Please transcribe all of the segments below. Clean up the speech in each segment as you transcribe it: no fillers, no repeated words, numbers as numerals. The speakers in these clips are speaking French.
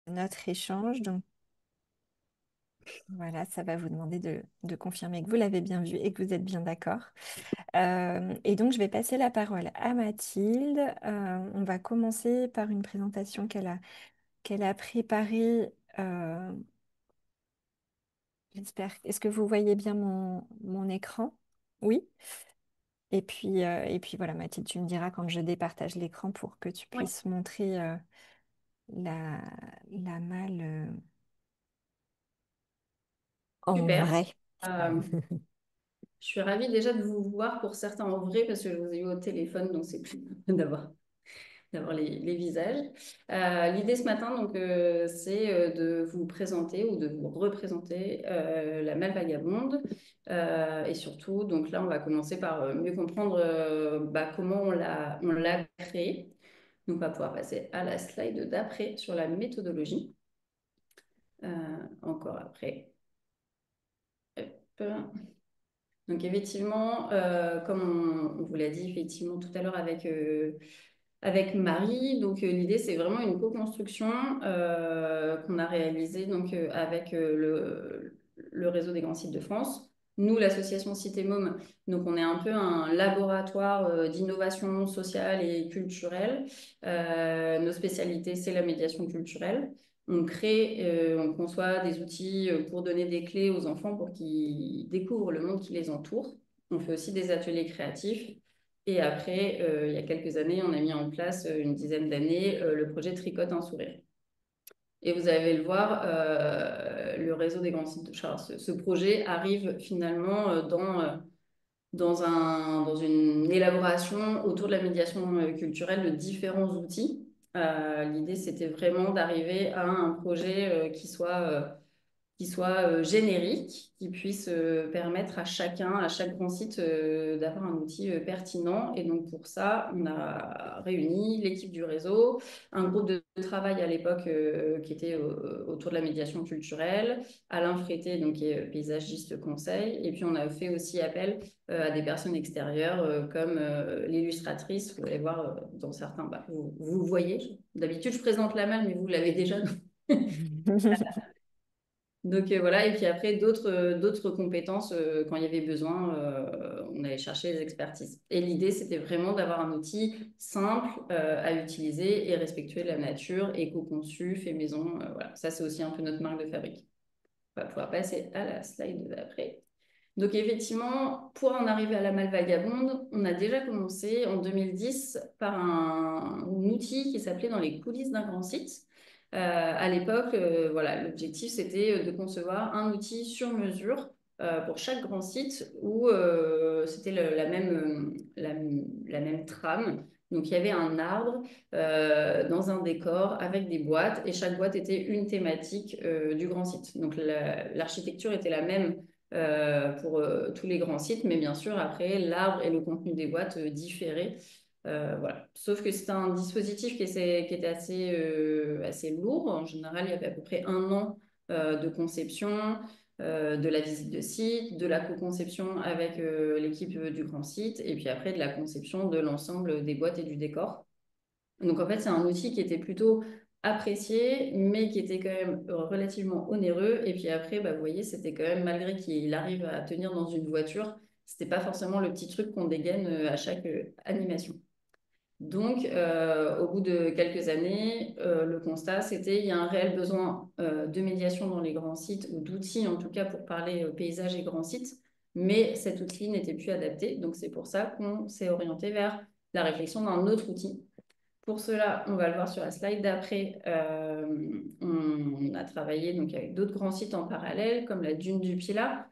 notre échange. Donc voilà, ça va vous demander de confirmer que vous l'avez bien vu et que vous êtes bien d'accord. Et donc je vais passer la parole à Mathilde. On va commencer par une présentation qu'elle a préparée. J'espère. Est-ce que vous voyez bien mon écran? Oui. Et puis voilà, Mathilde, tu me diras quand je départage l'écran pour que tu Oui, puisses montrer la, la malle en super. vrai. Euh, je suis ravie déjà de vous voir pour certains en vrai parce que je vous ai eu au téléphone, donc c'est plus d'avoir les visages. L'idée ce matin, donc, c'est de vous présenter ou de vous représenter la Malle Vagabonde. Et surtout, donc là, on va commencer par mieux comprendre comment on l'a créé. Donc, on va pouvoir passer à la slide d'après sur la méthodologie. Encore après. Hop. Donc effectivement, comme on vous l'a dit effectivement tout à l'heure avec Marie, donc l'idée c'est vraiment une co-construction qu'on a réalisée donc avec le réseau des grands sites de France. Nous, l'association Cité Môme, donc on est un peu un laboratoire d'innovation sociale et culturelle. Nos spécialités, c'est la médiation culturelle. On crée, on conçoit des outils pour donner des clés aux enfants pour qu'ils découvrent le monde qui les entoure. On fait aussi des ateliers créatifs. Et après, il y a quelques années, on a mis en place, une dizaine d'années, le projet Tricote un sourire. Et vous allez le voir, le réseau des grands sites de Charles, ce projet arrive finalement dans une élaboration autour de la médiation culturelle de différents outils. L'idée, c'était vraiment d'arriver à un projet qui soit générique, qui puisse permettre à chacun, à chaque grand site, d'avoir un outil pertinent. Et donc pour ça, on a réuni l'équipe du réseau, un groupe de travail à l'époque qui était autour de la médiation culturelle, Alain Frété, donc, qui est paysagiste conseil, et puis on a fait aussi appel à des personnes extérieures comme l'illustratrice. Vous allez voir dans certains, vous voyez. D'habitude, je présente la malle, mais vous l'avez déjà. Donc voilà, et puis après, d'autres compétences, quand il y avait besoin, on allait chercher les expertises. Et l'idée, c'était vraiment d'avoir un outil simple à utiliser et respectueux de la nature, éco-conçu, fait maison. Voilà, ça, c'est aussi un peu notre marque de fabrique. On va pouvoir passer à la slide d'après. Donc effectivement, pour en arriver à la malle vagabonde, on a déjà commencé en 2010 par un outil qui s'appelait Dans les coulisses d'un grand site. À l'époque, voilà, l'objectif c'était de concevoir un outil sur mesure pour chaque grand site où c'était la même trame. Donc il y avait un arbre dans un décor avec des boîtes et chaque boîte était une thématique du grand site. Donc l'architecture était la même pour tous les grands sites, mais bien sûr, après, l'arbre et le contenu des boîtes différaient. Voilà. Sauf que c'était un dispositif qui était assez lourd. En général, il y avait à peu près un an de conception, de la visite de site, de la co-conception avec l'équipe du grand site, et puis après de la conception de l'ensemble des boîtes et du décor. Donc en fait, c'est un outil qui était plutôt apprécié, mais qui était quand même relativement onéreux. Et puis après, vous voyez, c'était quand même, malgré qu'il arrive à tenir dans une voiture, c'était pas forcément le petit truc qu'on dégaine à chaque animation. Donc, au bout de quelques années, le constat, c'était il y a un réel besoin de médiation dans les grands sites, ou d'outils en tout cas pour parler paysage et grands sites, mais cet outil n'était plus adapté. Donc, c'est pour ça qu'on s'est orienté vers la réflexion d'un autre outil. Pour cela, on va le voir sur la slide d'après. On a travaillé donc avec d'autres grands sites en parallèle, comme la Dune du Pilat,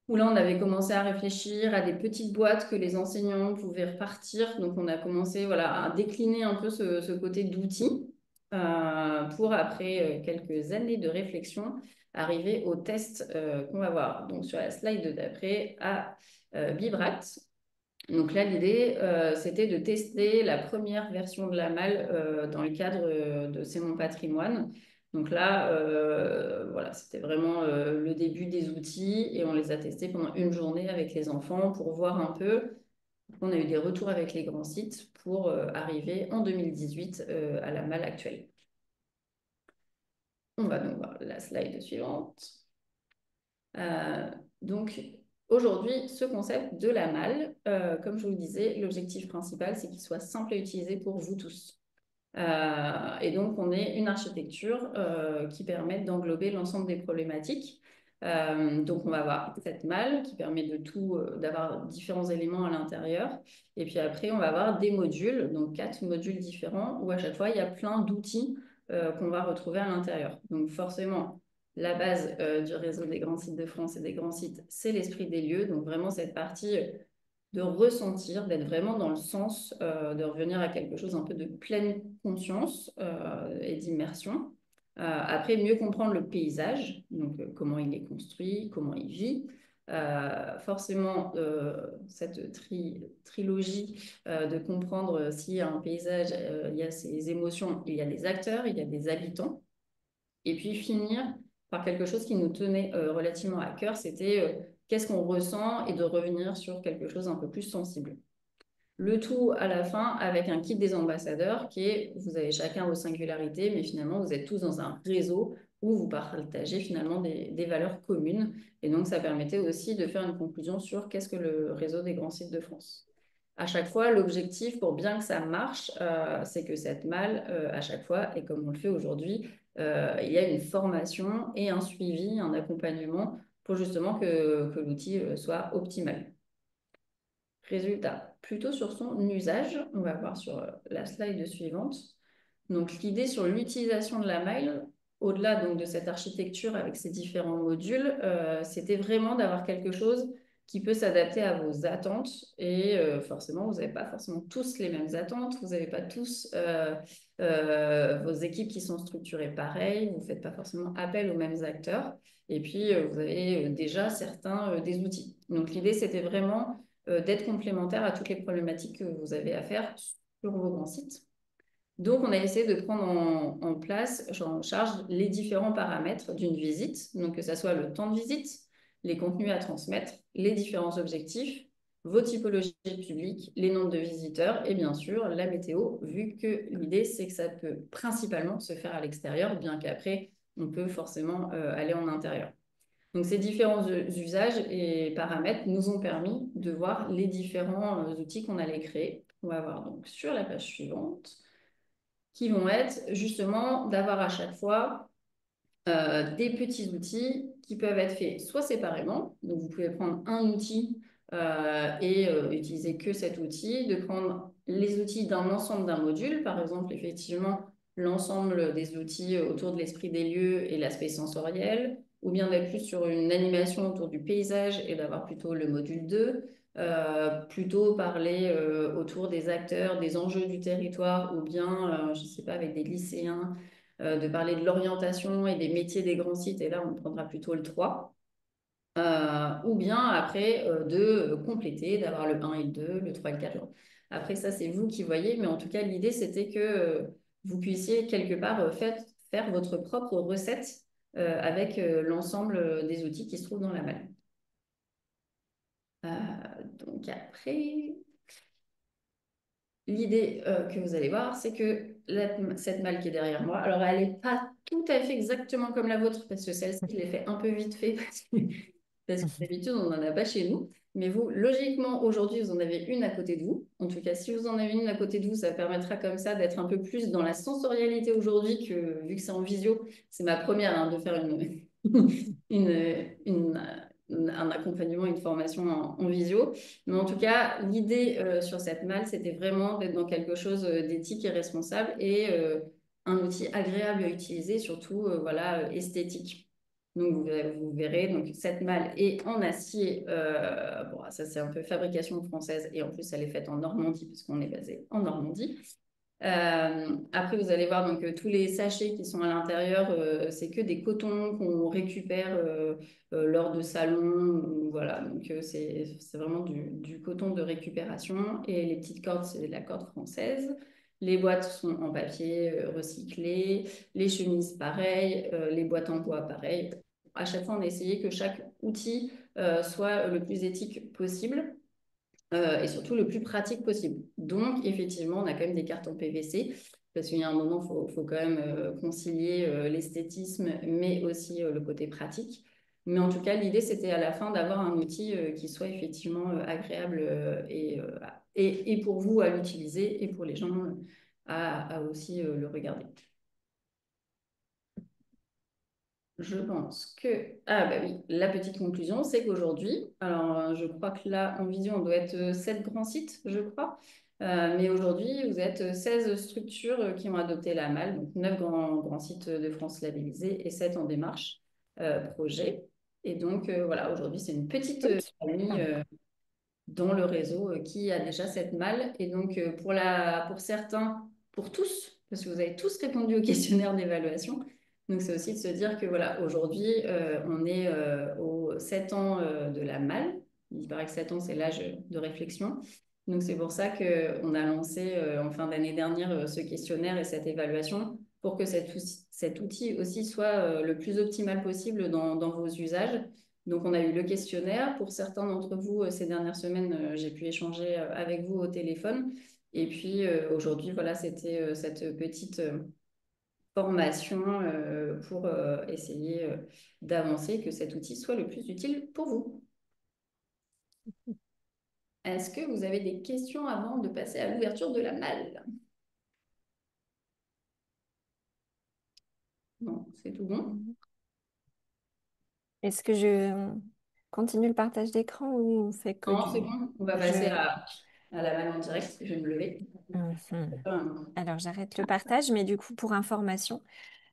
où là, on avait commencé à réfléchir à des petites boîtes que les enseignants pouvaient repartir. Donc, on a commencé voilà, à décliner un peu ce côté d'outils pour, après quelques années de réflexion, arriver au test qu'on va voir. Donc, sur la slide d'après, à Bibrat. Donc là, l'idée, c'était de tester la première version de la malle dans le cadre de C'est mon patrimoine. Donc là, voilà, c'était vraiment le début des outils et on les a testés pendant une journée avec les enfants pour voir un peu. On a eu des retours avec les grands sites pour arriver en 2018 à la malle actuelle. On va donc voir la slide suivante. Euh, donc, aujourd'hui, ce concept de la malle, comme je vous le disais, l'objectif principal, c'est qu'il soit simple à utiliser pour vous tous. Et donc, on est une architecture qui permet d'englober l'ensemble des problématiques. Donc, on va avoir cette malle qui permet de tout, d'avoir différents éléments à l'intérieur. Et puis après, on va avoir des modules, donc 4 modules différents, où à chaque fois, il y a plein d'outils qu'on va retrouver à l'intérieur. Donc, forcément, la base du réseau des grands sites de France et des grands sites, c'est l'esprit des lieux. Donc, vraiment, cette partie de ressentir, d'être vraiment dans le sens de revenir à quelque chose un peu de pleine conscience et d'immersion. Après, mieux comprendre le paysage, donc comment il est construit, comment il vit. Forcément, cette trilogie de comprendre s'il y a un paysage, il y a ses émotions, il y a des acteurs, il y a des habitants. Et puis finir par quelque chose qui nous tenait relativement à cœur, c'était qu'est-ce qu'on ressent et de revenir sur quelque chose un peu plus sensible. Le tout à la fin avec un kit des ambassadeurs qui est, vous avez chacun vos singularités, mais finalement, vous êtes tous dans un réseau où vous partagez finalement des valeurs communes. Et donc, ça permettait aussi de faire une conclusion sur qu'est-ce que le réseau des grands sites de France. À chaque fois, l'objectif, pour bien que ça marche, c'est que cette malle, à chaque fois, et comme on le fait aujourd'hui, il y a une formation et un suivi, un accompagnement pour justement que l'outil soit optimal. Résultat, plutôt sur son usage, on va voir sur la slide suivante. Donc l'idée sur l'utilisation de la maille, au-delà donc de cette architecture avec ses différents modules, c'était vraiment d'avoir quelque chose qui peut s'adapter à vos attentes. Et forcément, vous n'avez pas forcément tous les mêmes attentes, vous n'avez pas tous vos équipes qui sont structurées pareil, vous ne faites pas forcément appel aux mêmes acteurs. Et puis, vous avez déjà certains des outils. Donc l'idée, c'était vraiment d'être complémentaire à toutes les problématiques que vous avez à faire sur vos grands sites. Donc, on a essayé de prendre en place, en charge les différents paramètres d'une visite, donc que ce soit le temps de visite, les contenus à transmettre, les différents objectifs, vos typologies de public, les nombres de visiteurs et bien sûr la météo, vu que l'idée c'est que ça peut principalement se faire à l'extérieur, bien qu'après on peut forcément aller en intérieur. Donc, ces différents usages et paramètres nous ont permis de voir les différents outils qu'on allait créer. On va voir donc sur la page suivante, qui vont être justement d'avoir à chaque fois des petits outils qui peuvent être faits soit séparément, donc vous pouvez prendre un outil et utiliser que cet outil, de prendre les outils d'un ensemble d'un module, par exemple effectivement l'ensemble des outils autour de l'esprit des lieux et l'aspect sensoriel, ou bien d'être plus sur une animation autour du paysage et d'avoir plutôt le module 2, plutôt parler autour des acteurs, des enjeux du territoire, ou bien, je ne sais pas, avec des lycéens de parler de l'orientation et des métiers des grands sites, et là, on prendra plutôt le 3. Ou bien après de compléter, d'avoir le 1 et le 2, le 3 et le 4. Après, ça, c'est vous qui voyez, mais en tout cas, l'idée, c'était que vous puissiez quelque part faire votre propre recette avec l'ensemble des outils qui se trouvent dans la malle. Donc après, l'idée que vous allez voir, c'est que cette malle qui est derrière moi, alors elle n'est pas tout à fait exactement comme la vôtre, parce que celle-ci, je l'ai fait un peu vite fait, parce que d'habitude, on n'en a pas chez nous. Mais vous, logiquement, aujourd'hui, vous en avez une à côté de vous. En tout cas, si vous en avez une à côté de vous, ça permettra comme ça d'être un peu plus dans la sensorialité aujourd'hui, que vu que c'est en visio, c'est ma première hein, de faire une, un accompagnement, une formation en visio. Mais en tout cas, l'idée sur cette malle, c'était vraiment d'être dans quelque chose d'éthique et responsable et un outil agréable à utiliser, surtout voilà, esthétique. Donc, vous verrez, donc, cette malle est en acier. Bon, ça, c'est un peu fabrication française et en plus, elle est faite en Normandie, puisqu'on est basé en Normandie. Après, vous allez voir donc tous les sachets qui sont à l'intérieur, c'est que des cotons qu'on récupère lors de salons. Voilà, donc c'est vraiment du coton de récupération. Et les petites cordes, c'est de la corde française. Les boîtes sont en papier recyclé. Les chemises, pareil. Les boîtes en bois, pareil. À chaque fois, on a essayé que chaque outil soit le plus éthique possible et surtout le plus pratique possible. Donc, effectivement, on a quand même des cartes en PVC parce qu'il y a un moment, faut quand même concilier l'esthétisme, mais aussi le côté pratique. Mais en tout cas, l'idée, c'était à la fin d'avoir un outil qui soit effectivement agréable et pour vous à l'utiliser et pour les gens à aussi le regarder. Je pense que... Ah bah oui, la petite conclusion, c'est qu'aujourd'hui, alors je crois que là, en vision, on doit être 7 grands sites, je crois. Mais aujourd'hui, vous êtes 16 structures qui ont adopté la malle, donc 9 grands sites de France labellisés et 7 en démarche projet. Et donc voilà, aujourd'hui, c'est une petite Ok. famille dans le réseau qui a déjà cette malle. Et donc pour certains, pour tous, parce que vous avez tous répondu au questionnaire d'évaluation, donc, c'est aussi de se dire que voilà, aujourd'hui, on est aux 7 ans de la malle. Il paraît que 7 ans, c'est l'âge de réflexion. Donc, c'est pour ça qu'on a lancé en fin d'année dernière ce questionnaire et cette évaluation pour que cet outil aussi soit le plus optimal possible dans vos usages. Donc, on a eu le questionnaire. Pour certains d'entre vous, ces dernières semaines, j'ai pu échanger avec vous au téléphone. Et puis, aujourd'hui, voilà, c'était cette petite formation pour essayer d'avancer, que cet outil soit le plus utile pour vous. Est-ce que vous avez des questions avant de passer à l'ouverture de la malle? Non, c'est tout bon. Mhm. Est-ce que je continue le partage d'écran ou on fait que Non, c'est du... bon. On va passer Je... à la malle en direct. Je vais me lever. Mhm. Alors, j'arrête le partage, mais du coup, pour information,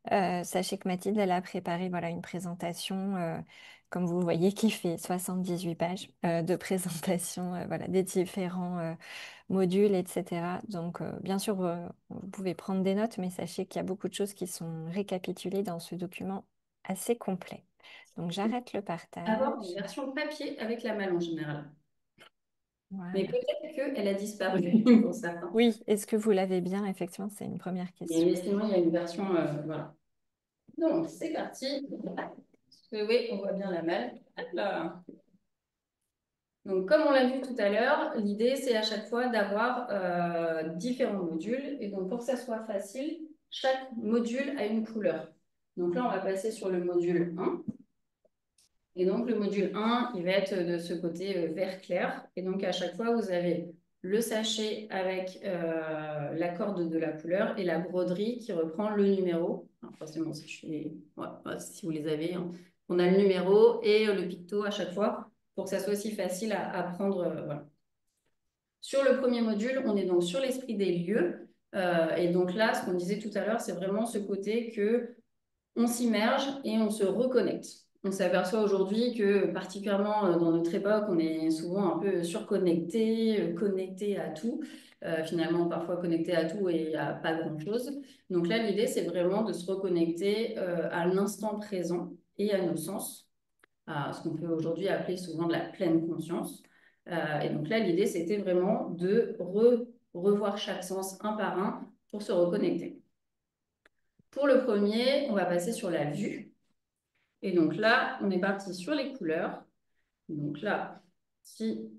sachez que Mathilde, elle a préparé voilà, une présentation, comme vous voyez, qui fait 78 pages de présentation voilà, des différents modules, etc. Donc, bien sûr, vous pouvez prendre des notes, mais sachez qu'il y a beaucoup de choses qui sont récapitulées dans ce document assez complet. Donc, j'arrête le Avoir une partage. version papier avec la malle en général. Mais Voilà. peut-être qu'elle a disparu pour certains. Oui, est-ce que vous l'avez bien? Effectivement, c'est une première question. Mais sinon, il y a une version. Voilà. Donc, c'est parti. Oui, on voit bien la malle. Hop là. Donc, comme on l'a vu tout à l'heure, l'idée, c'est à chaque fois d'avoir différents modules. Et donc, pour que ça soit facile, chaque module a une couleur. Donc là, on va passer sur le module 1. Et donc, le module 1, il va être de ce côté vert clair. Et donc, à chaque fois, vous avez le sachet avec la corde de la couleur et la broderie qui reprend le numéro. Alors, forcément, ouais, si vous les avez, hein. On a le numéro et le picto à chaque fois pour que ça soit aussi facile à prendre. Voilà. Sur le premier module, on est donc sur l'esprit des lieux. Et donc là, ce qu'on disait tout à l'heure, c'est vraiment ce côté que on s'immerge et on se reconnecte. On s'aperçoit aujourd'hui que, particulièrement dans notre époque, on est souvent un peu surconnecté, connecté à tout. Finalement, parfois connecté à tout et à pas grand-chose. Donc là, l'idée, c'est vraiment de se reconnecter à l'instant présent et à nos sens, à ce qu'on peut aujourd'hui appeler souvent de la pleine conscience. Et donc là, l'idée, c'était vraiment de revoir chaque sens un par un pour se reconnecter. Pour le premier, on va passer sur la vue. Et donc là, on est parti sur les couleurs. Donc là, si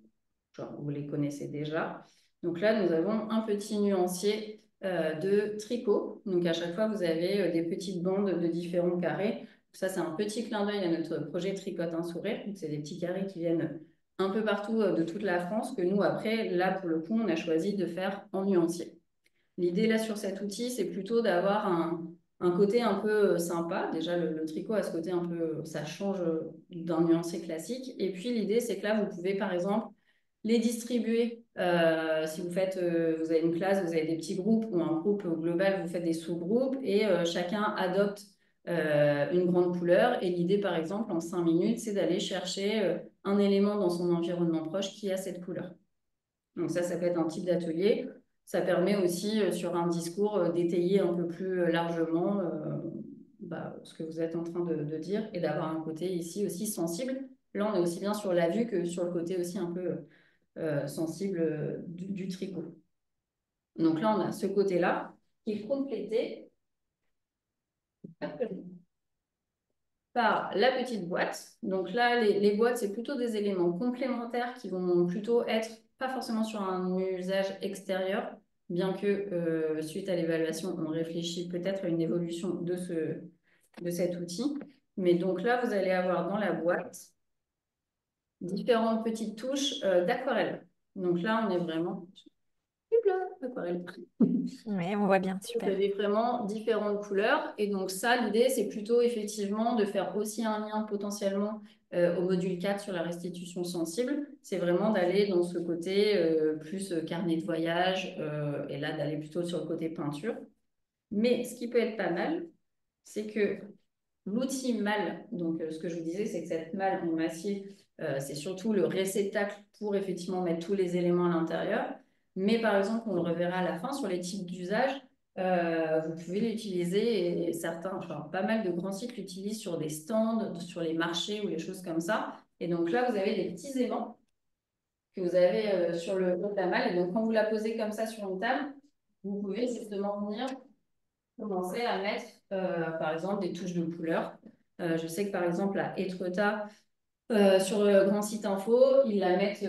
genre, vous les connaissez déjà. Donc là, nous avons un petit nuancier de tricot. Donc à chaque fois, vous avez des petites bandes de différents carrés. Ça, c'est un petit clin d'œil à notre projet Tricote un sourire. C'est des petits carrés qui viennent un peu partout de toute la France que nous, après, là, pour le coup, on a choisi de faire en nuancier. L'idée là sur cet outil, c'est plutôt d'avoir un côté un peu sympa. Déjà, le tricot a ce côté un peu, ça change d'un nuancier classique. Et puis l'idée, c'est que là, vous pouvez par exemple les distribuer. Si vous faites, vous avez une classe, vous avez des petits groupes ou un groupe global, vous faites des sous-groupes et chacun adopte une grande couleur. Et l'idée, par exemple, en 5 minutes, c'est d'aller chercher un élément dans son environnement proche qui a cette couleur. Donc ça peut être un type d'atelier. Ça permet aussi, sur un discours, d'étayer un peu plus largement ce que vous êtes en train de dire et d'avoir un côté ici aussi sensible. Là, on est aussi bien sur la vue que sur le côté aussi un peu sensible du tricot. Donc là, on a ce côté-là qui est complété par la petite boîte. Donc là, les boîtes, c'est plutôt des éléments complémentaires qui vont plutôt être, pas forcément sur un usage extérieur, bien que suite à l'évaluation, on réfléchit peut-être à une évolution de cet outil. Mais donc là, vous allez avoir dans la boîte différentes petites touches d'aquarelle. Donc là, on est vraiment... Hop là, aquarelle. Ouais, on voit bien, Vous super. avez vraiment différentes couleurs. Et donc ça, l'idée, c'est plutôt effectivement de faire aussi un lien potentiellement au module 4 sur la restitution sensible. C'est vraiment d'aller dans ce côté plus carnet de voyage et là, d'aller plutôt sur le côté peinture. Mais ce qui peut être pas mal, c'est que l'outil malle, donc ce que je vous disais, c'est que cette malle en acier, c'est surtout le réceptacle pour effectivement mettre tous les éléments à l'intérieur. Mais par exemple, on le reverra à la fin sur les types d'usage, vous pouvez l'utiliser et certains, enfin pas mal de grands sites l'utilisent sur des stands, sur les marchés ou les choses comme ça. Et donc là, vous avez des petits aimants que vous avez sur le haut de la malle. Et donc quand vous la posez comme ça sur une table, vous pouvez justement venir commencer à mettre, par exemple, des touches de couleur. Je sais que, par exemple, à Etretat, sur le grand site info, ils la mettent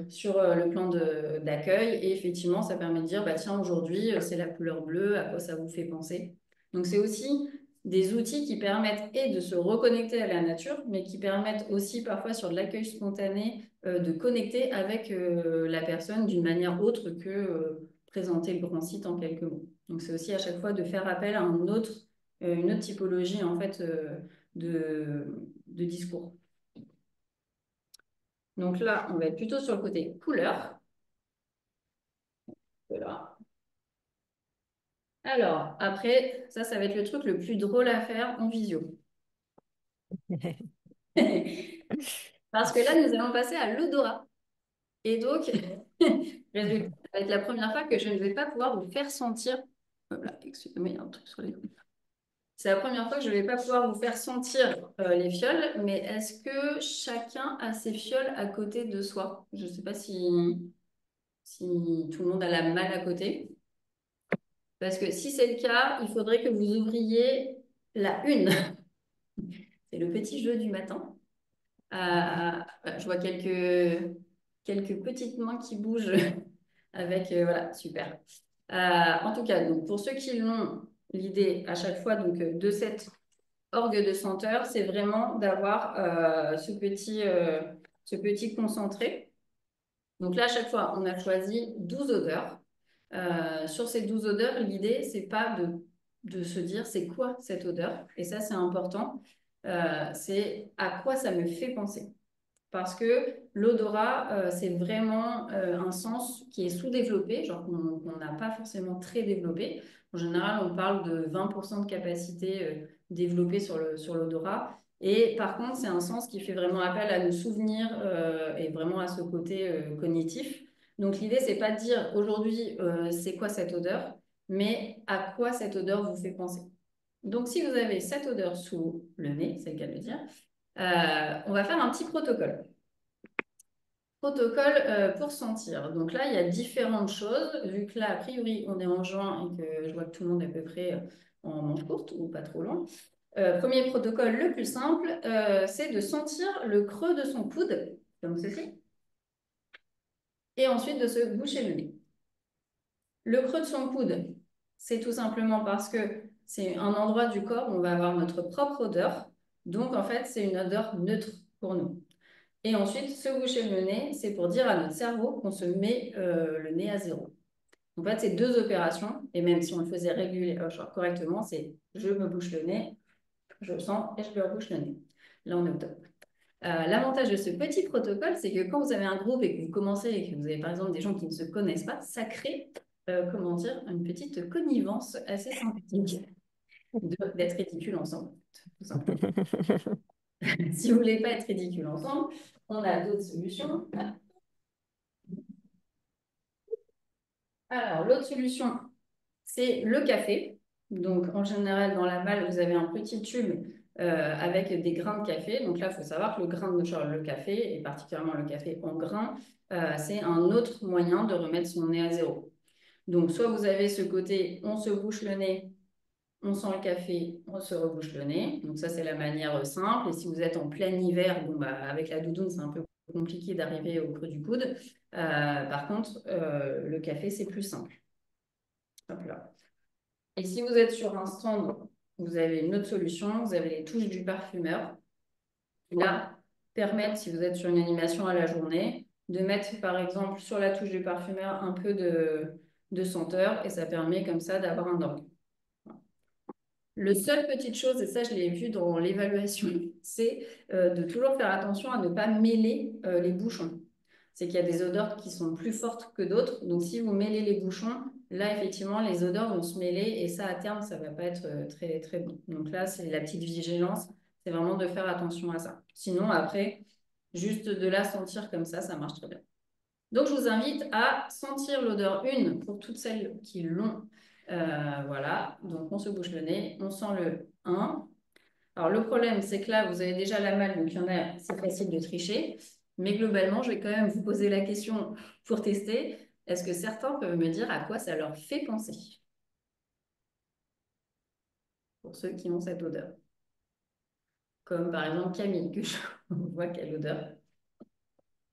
sur le plan d'accueil et effectivement, ça permet de dire, bah, tiens, aujourd'hui, c'est la couleur bleue, à quoi ça vous fait penser? Donc, c'est aussi des outils qui permettent et de se reconnecter à la nature, mais qui permettent aussi parfois sur de l'accueil spontané de connecter avec la personne d'une manière autre que présenter le grand site en quelques mots. Donc, c'est aussi à chaque fois de faire appel à une autre typologie en fait de discours. Donc là, on va être plutôt sur le côté couleur. Voilà. Alors, après, ça va être le truc le plus drôle à faire en visio. Parce que là, nous allons passer à l'odorat. Et donc, résultat, ça va être la première fois que je ne vais pas pouvoir vous faire sentir. Voilà, excusez-moi, il y a un truc sur les. C'est la première fois que je ne vais pas pouvoir vous faire sentir les fioles, mais est-ce que chacun a ses fioles à côté de soi? Je ne sais pas si tout le monde a la malle à côté. Parce que si c'est le cas, il faudrait que vous ouvriez la une. C'est le petit jeu du matin. Je vois quelques petites mains qui bougent avec, voilà, super. En tout cas, donc, pour ceux qui l'ont, l'idée à chaque fois donc, de cette orgue de senteur, c'est vraiment d'avoir ce petit concentré. Donc là, à chaque fois, on a choisi 12 odeurs. Sur ces 12 odeurs, l'idée, c'est pas de se dire c'est quoi cette odeur. Et ça, c'est important. C'est à quoi ça me fait penser. Parce que l'odorat, c'est vraiment un sens qui est sous-développé, genre qu'on n'a pas forcément très développé. En général, on parle de 20% de capacité développée sur l'odorat. Et par contre, c'est un sens qui fait vraiment appel à nos souvenirs et vraiment à ce côté cognitif. Donc l'idée, c'est pas de dire aujourd'hui, c'est quoi cette odeur, mais à quoi cette odeur vous fait penser. Donc si vous avez cette odeur sous le nez, c'est le cas de le dire, on va faire un petit protocole. Protocole pour sentir. Donc là, il y a différentes choses. Vu que là, a priori, on est en juin et que je vois que tout le monde est à peu près en manche courte ou pas trop loin. Premier protocole le plus simple, c'est de sentir le creux de son coude, comme ceci, et ensuite de se boucher le nez. Le creux de son coude, c'est tout simplement parce que c'est un endroit du corps où on va avoir notre propre odeur. Donc, en fait, c'est une odeur neutre pour nous. Et ensuite, se boucher le nez, c'est pour dire à notre cerveau qu'on se met le nez à zéro. En fait, c'est deux opérations. Et même si on le faisait correctement, c'est je me bouche le nez, je sens et je me rebouche le nez. Là, on est au top. L'avantage de ce petit protocole, c'est que quand vous avez un groupe et que vous commencez et que vous avez par exemple des gens qui ne se connaissent pas, ça crée, comment dire, une petite connivence assez sympathique d'être ridicule ensemble, tout simplement. Si vous voulez pas être ridicule ensemble, on a d'autres solutions. Alors, l'autre solution, c'est le café. Donc, en général, dans la malle, vous avez un petit tube avec des grains de café. Donc là, il faut savoir que le grain de genre, le café, et particulièrement le café en grains, c'est un autre moyen de remettre son nez à zéro. Donc, soit vous avez ce côté, on se bouche le nez, on sent le café, on se rebouche le nez. Donc ça, c'est la manière simple. Et si vous êtes en plein hiver, bon, bah, avec la doudoune, c'est un peu compliqué d'arriver au creux du coude. Par contre, le café, c'est plus simple. Hop là. Et si vous êtes sur un stand, vous avez une autre solution, vous avez les touches du parfumeur. Là, permettre, si vous êtes sur une animation à la journée, de mettre par exemple sur la touche du parfumeur un peu de senteur et ça permet comme ça d'avoir un orgue. Le seule petite chose, et ça je l'ai vu dans l'évaluation, c'est de toujours faire attention à ne pas mêler les bouchons. C'est qu'il y a des odeurs qui sont plus fortes que d'autres. Donc si vous mêlez les bouchons, là effectivement les odeurs vont se mêler et ça à terme, ça ne va pas être très très bon. Donc là, c'est la petite vigilance, c'est vraiment de faire attention à ça. Sinon après, juste de la sentir comme ça marche très bien. Donc, je vous invite à sentir l'odeur une pour toutes celles qui l'ont. Voilà, donc on se bouche le nez, on sent le un. Alors, le problème, c'est que là, vous avez déjà la malle, donc il y en a, c'est facile de tricher. Mais globalement, je vais quand même vous poser la question pour tester. Est-ce que certains peuvent me dire à quoi ça leur fait penser, pour ceux qui ont cette odeur? Comme par exemple Camille, que je vois quelle odeur.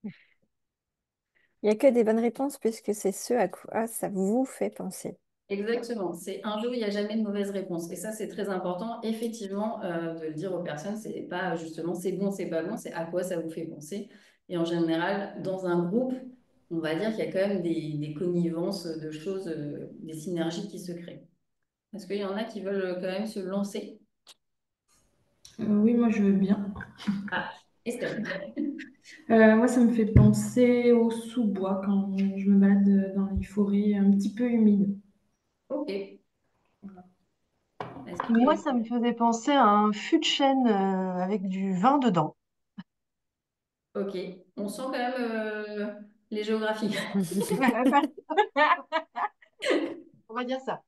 Il n'y a que des bonnes réponses puisque c'est ce à quoi ça vous fait penser. Exactement. C'est un jeu où il n'y a jamais de mauvaise réponse. Et ça, c'est très important, effectivement, de le dire aux personnes. C'est pas justement c'est bon, c'est pas bon, c'est à quoi ça vous fait penser. Et en général, dans un groupe, on va dire qu'il y a quand même des connivences de choses, des synergies qui se créent. Est-ce qu'il y en a qui veulent quand même se lancer? Oui, moi je veux bien. Ah, Estelle. Moi, ça me fait penser au sous-bois quand je me balade dans les forêts un petit peu humides. Ok. Est-ce Moi, que... ça me faisait penser à un fût de chêne avec du vin dedans. Ok. On sent quand même les géographies. On va dire ça.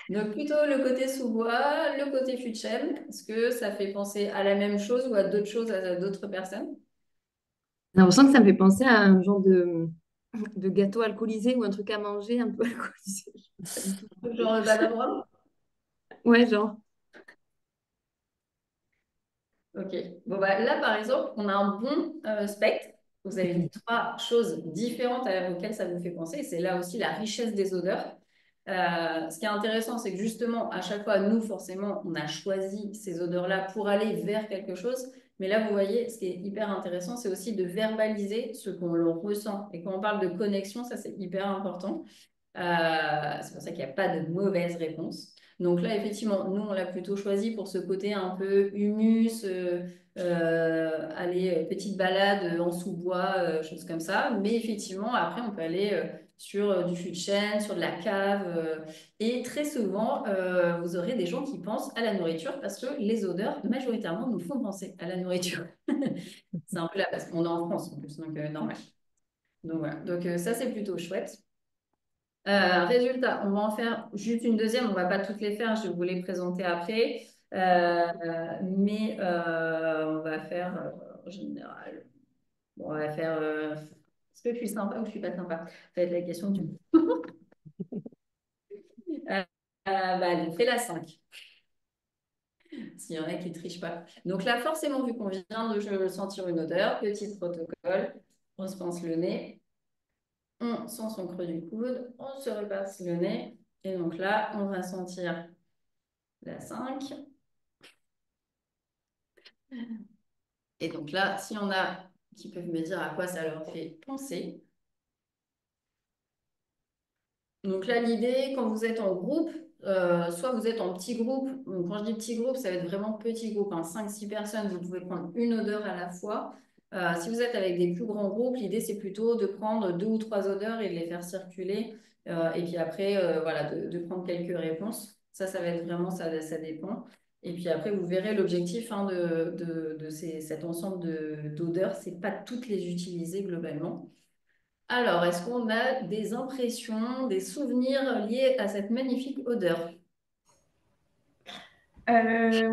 Donc plutôt le côté sous-bois, le côté fût de chêne. Est-ce que ça fait penser à la même chose ou à d'autres choses à d'autres personnes? J'ai l'impression que ça me fait penser à un genre de gâteau alcoolisé ou un truc à manger un peu alcoolisé. Je sais pas du tout. Genre le ballon rome? Ouais, genre. Ok. Bon, bah, là, par exemple, on a un bon spectre. Vous avez dit trois choses différentes auxquelles ça vous fait penser. Et c'est là aussi la richesse des odeurs. Ce qui est intéressant, c'est que justement, à chaque fois, nous, forcément, on a choisi ces odeurs-là pour aller vers quelque chose. Mais là, vous voyez, ce qui est hyper intéressant, c'est aussi de verbaliser ce qu'on le ressent. Et quand on parle de connexion, ça, c'est hyper important. C'est pour ça qu'il n'y a pas de mauvaise réponse. Donc là, effectivement, nous, on l'a plutôt choisi pour ce côté un peu humus, aller petite balade en sous-bois, choses comme ça. Mais effectivement, après, on peut aller sur du fût de chêne, sur de la cave. Et très souvent, vous aurez des gens qui pensent à la nourriture parce que les odeurs, majoritairement, nous font penser à la nourriture. C'est un peu là parce qu'on est en France en plus, donc normal. Donc voilà, donc ça, c'est plutôt chouette. Résultat, on va en faire juste une deuxième. On va pas toutes les faire. Je vais vous les présenter après. Mais on va faire en général. Bon, on va faire. Est-ce que je suis sympa ou je suis pas sympa? Ça va être la question du. Allez, fais la 5. S'il y en a qui ne trichent pas. Donc là, forcément, vu qu'on vient de sentir une odeur, petit protocole, on se pince le nez, on sent son creux du coude, on se repasse le nez. Et donc là, on va sentir la 5. Et donc là, s'il y en a qui peuvent me dire à quoi ça leur fait penser. Donc là, l'idée, quand vous êtes en groupe, soit vous êtes en petit groupe. Donc quand je dis petit groupe, ça va être vraiment petit groupe, hein, 5-6 personnes. Vous pouvez prendre une odeur à la fois. Si vous êtes avec des plus grands groupes, l'idée, c'est plutôt de prendre 2 ou 3 odeurs et de les faire circuler. Et puis après, voilà, de prendre quelques réponses. Ça va être vraiment, ça dépend. Et puis après, vous verrez l'objectif hein, cet ensemble d'odeurs, c'est pas toutes les utiliser globalement. Alors, est-ce qu'on a des impressions, des souvenirs liés à cette magnifique odeur? Euh,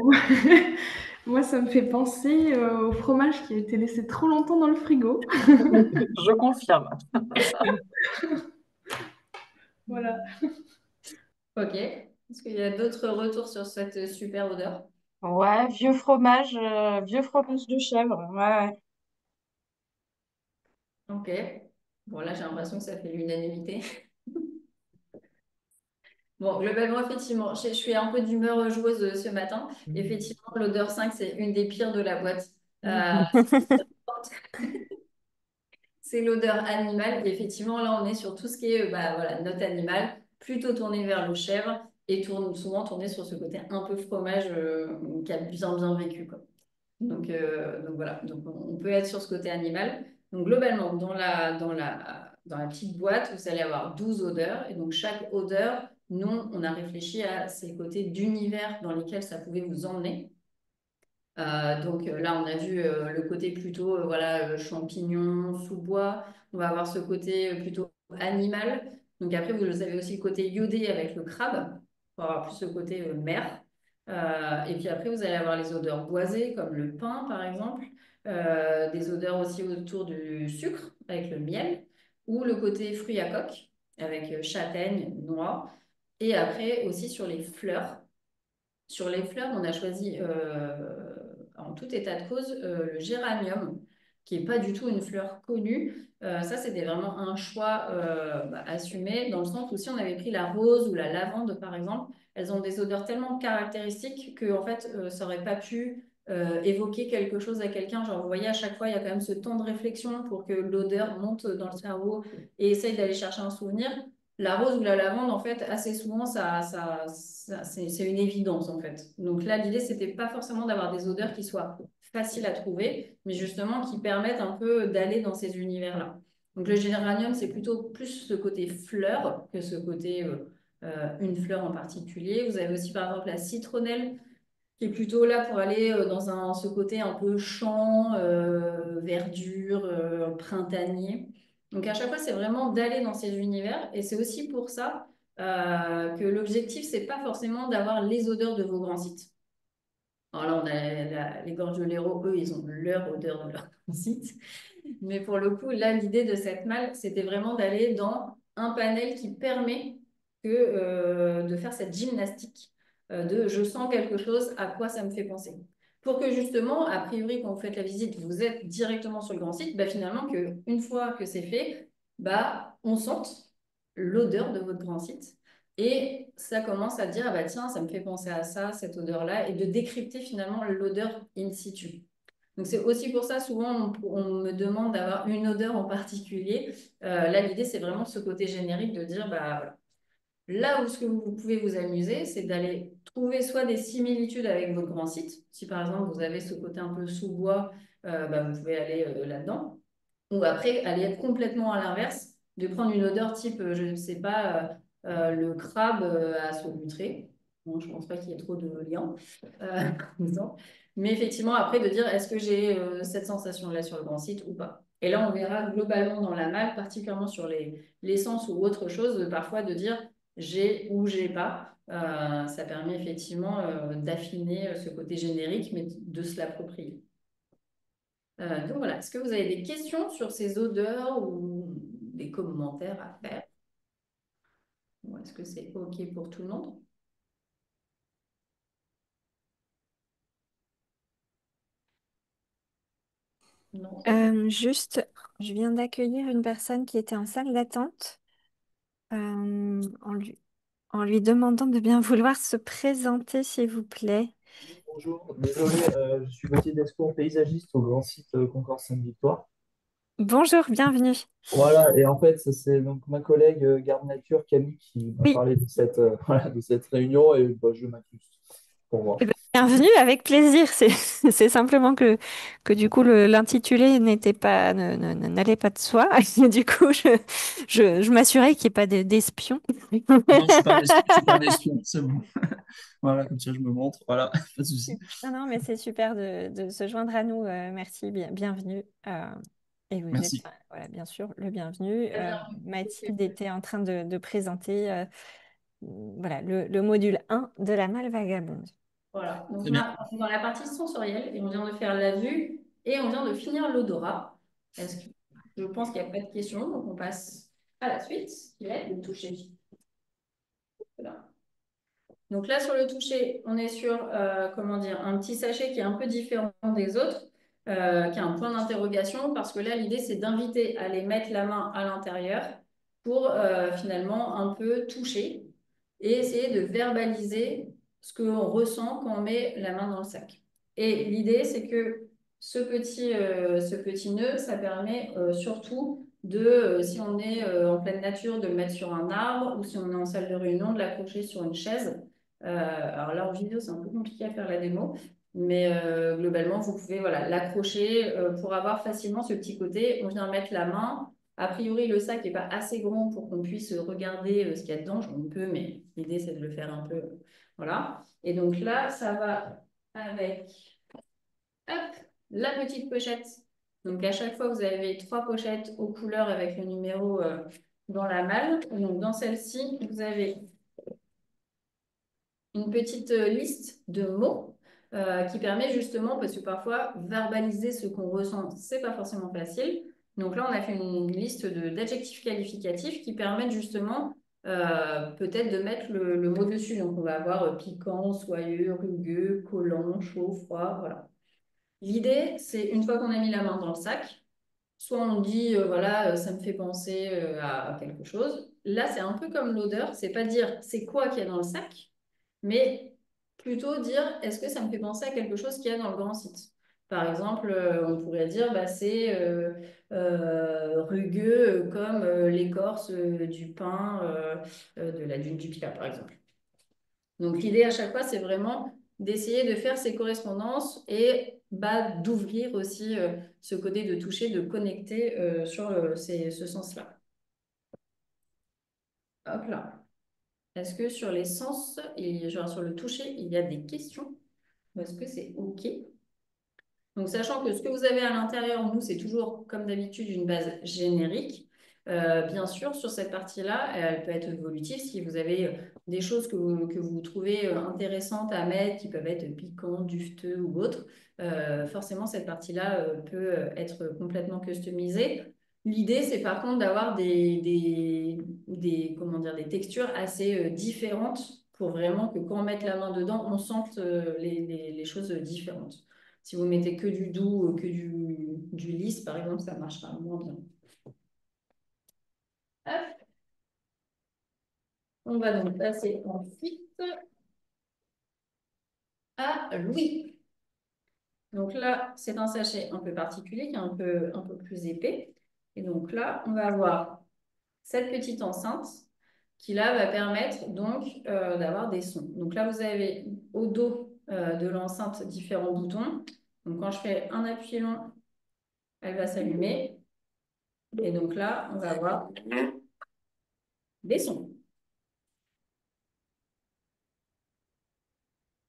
Moi, ça me fait penser au fromage qui a été laissé trop longtemps dans le frigo. Je confirme. Voilà. Ok. Est-ce qu'il y a d'autres retours sur cette super odeur? Ouais, vieux fromage de chèvre. Ouais, ouais. Ok. Bon, là, j'ai l'impression que ça fait l'unanimité. Bon, globalement, effectivement, je suis un peu d'humeur joueuse ce matin. Effectivement, l'odeur 5, c'est une des pires de la boîte. Euh, c'est l'odeur animale. Et effectivement, là, on est sur tout ce qui est bah, voilà, note animale, plutôt tourné vers le chèvre et souvent tourné sur ce côté un peu fromage qui a bien vécu, quoi. Donc voilà, donc on peut être sur ce côté animal. Donc globalement, dans la petite boîte, vous allez avoir 12 odeurs. Et donc chaque odeur, nous, on a réfléchi à ces côtés d'univers dans lesquels ça pouvait vous emmener. Là, on a vu le côté plutôt voilà, champignon, sous-bois. On va avoir ce côté plutôt animal. Donc après, vous avez aussi le côté iodé avec le crabe, pour avoir plus le côté mer. Et puis après, vous allez avoir les odeurs boisées, comme le pain, par exemple. Des odeurs aussi autour du sucre, avec le miel. Ou le côté fruits à coque, avec châtaigne, noix. Et après, aussi sur les fleurs. Sur les fleurs, on a choisi en tout état de cause le géranium, qui n'est pas du tout une fleur connue. Ça, c'était vraiment un choix assumé, dans le sens où si on avait pris la rose ou la lavande, par exemple, elles ont des odeurs tellement caractéristiques que en fait, ça n'aurait pas pu évoquer quelque chose à quelqu'un. Genre, vous voyez, à chaque fois, il y a quand même ce temps de réflexion pour que l'odeur monte dans le cerveau et essaye d'aller chercher un souvenir. La rose ou la lavande, en fait, assez souvent, c'est une évidence, en fait. Donc là, l'idée, c'était pas forcément d'avoir des odeurs qui soient faciles à trouver, mais justement qui permettent un peu d'aller dans ces univers-là. Donc le géranium, c'est plutôt plus ce côté fleur que ce côté une fleur en particulier. Vous avez aussi, par exemple, la citronnelle, qui est plutôt là pour aller ce côté un peu champ, verdure, printanier. Donc à chaque fois, c'est vraiment d'aller dans ces univers. Et c'est aussi pour ça que l'objectif, c'est pas forcément d'avoir les odeurs de vos grands sites. Alors là, on a les Gorgioleros, eux, ils ont leur odeur de leur grand site. Mais pour le coup, là, l'idée de cette malle, c'était vraiment d'aller dans un panel qui permet de faire cette gymnastique de je sens quelque chose, à quoi ça me fait penser. Pour que justement, a priori, quand vous faites la visite, vous êtes directement sur le grand site, bah, finalement, une fois que c'est fait, bah, on sente l'odeur de votre grand site. Et ça commence à dire, ah bah tiens, ça me fait penser à ça, cette odeur-là, et de décrypter finalement l'odeur in situ. Donc c'est aussi pour ça, souvent, on me demande d'avoir une odeur en particulier. Là, l'idée, c'est vraiment ce côté générique de dire, bah, voilà. Là où ce que vous pouvez vous amuser, c'est d'aller trouver soit des similitudes avec votre grand site. Si par exemple, vous avez ce côté un peu sous-bois, bah, vous pouvez aller là-dedans. Ou après, aller être complètement à l'inverse, de prendre une odeur type, je ne sais pas, le crabe à saupoudrer. Bon, je ne pense pas qu'il y ait trop de liens. Disons. Mais effectivement, après, de dire est-ce que j'ai cette sensation-là sur le grand site ou pas. Et là, on verra globalement dans la malle, particulièrement sur l'essence ou autre chose, parfois de dire j'ai ou j'ai pas. Ça permet effectivement d'affiner ce côté générique, mais de se l'approprier. Donc voilà, est-ce que vous avez des questions sur ces odeurs ou des commentaires à faire? Ou est-ce que c'est OK pour tout le monde? Non. Juste, je viens d'accueillir une personne qui était en salle d'attente en en lui demandant de bien vouloir se présenter, s'il vous plaît. Bonjour, désolé, je suis Gauthier Descours, paysagiste au grand site Concorde Sainte-Victoire. Bonjour, bienvenue. Voilà, et en fait, ça, c'est donc ma collègue garde nature Camille qui m'a Oui, parlé de cette, voilà, de cette réunion et bah, je m'accuse pour moi. eh ben, bienvenue, avec plaisir. C'est simplement que du coup l'intitulé n'était pas n'allait pas de soi. Et du coup, je m'assurais qu'il n'y ait pas d'espion. Non, je suis pas un espion, c'est bon. Voilà, comme ça je me montre, voilà, pas de souci. Non, non, mais c'est super de se joindre à nous. Merci, bienvenue. Et vous êtes, Merci. voilà, bien sûr, le bienvenu. Très bien. Mathilde était en train de présenter voilà, le module 1 de la malle vagabonde. Voilà, donc Très bien. on est dans la partie sensorielle et on vient de faire la vue et on vient de finir l'odorat. Je pense qu'il n'y a pas de questions, donc on passe à la suite, qui va être le toucher. Voilà. Donc là, sur le toucher, on est sur comment dire, un petit sachet qui est un peu différent des autres, qui a un point d'interrogation, parce que là, l'idée, c'est d'inviter à aller mettre la main à l'intérieur pour finalement un peu toucher. et essayer de verbaliser ce qu'on ressent quand on met la main dans le sac. Et l'idée, c'est que ce petit nœud, ça permet surtout si on est en pleine nature, de le mettre sur un arbre, ou si on est en salle de réunion, de l'accrocher sur une chaise. Alors là, en vidéo, c'est un peu compliqué à faire la démo, mais globalement, vous pouvez voilà, l'accrocher pour avoir facilement ce petit côté. On vient mettre la main. A priori, le sac n'est pas assez grand pour qu'on puisse regarder ce qu'il y a dedans. On peut, mais l'idée, c'est de le faire un peu. Voilà. Et donc là, ça va avec hop, la petite pochette. Donc à chaque fois, vous avez 3 pochettes aux couleurs avec le numéro dans la malle. Donc dans celle-ci, vous avez une petite liste de mots qui permet justement, parce que parfois, verbaliser ce qu'on ressent, c'est pas forcément facile. Donc là, on a fait une liste d'adjectifs qualificatifs qui permettent justement peut-être de mettre le mot dessus. Donc on va avoir piquant, soyeux, rugueux, collant, chaud, froid, voilà. L'idée, c'est une fois qu'on a mis la main dans le sac, soit on dit, voilà, ça me fait penser à quelque chose. Là, c'est un peu comme l'odeur, c'est pas dire c'est quoi qu'il y a dans le sac, mais plutôt dire est-ce que ça me fait penser à quelque chose qu'il y a dans le grand site. Par exemple, on pourrait dire bah, c'est rugueux comme l'écorce du pin de la dune du Pilat, par exemple. Donc l'idée à chaque fois, c'est vraiment d'essayer de faire ces correspondances et bah, d'ouvrir aussi ce côté de toucher, de connecter sur ce sens-là. Hop là. Est-ce que sur les sens, genre sur le toucher, il y a des questions? Ou est-ce que c'est OK? Donc, sachant que ce que vous avez à l'intérieur, nous, c'est toujours, comme d'habitude, une base générique. Bien sûr, sur cette partie-là, elle peut être évolutive si vous avez des choses que vous trouvez intéressantes à mettre, qui peuvent être piquantes, dufteux ou autres. Forcément, cette partie-là peut être complètement customisée. L'idée, c'est par contre d'avoir comment dire, des textures assez différentes pour vraiment que quand on met la main dedans, on sente les choses différentes. Si vous mettez que du doux, que du lisse, par exemple, ça marchera moins bien. Hop. On va donc passer ensuite à Louis. Donc là, c'est un sachet un peu particulier, qui est un peu plus épais. Et donc là, on va avoir cette petite enceinte qui là va permettre donc d'avoir des sons. Donc là, vous avez au dos de l'enceinte différents boutons. Donc quand je fais un appui long, elle va s'allumer. Et donc là, on va avoir des sons.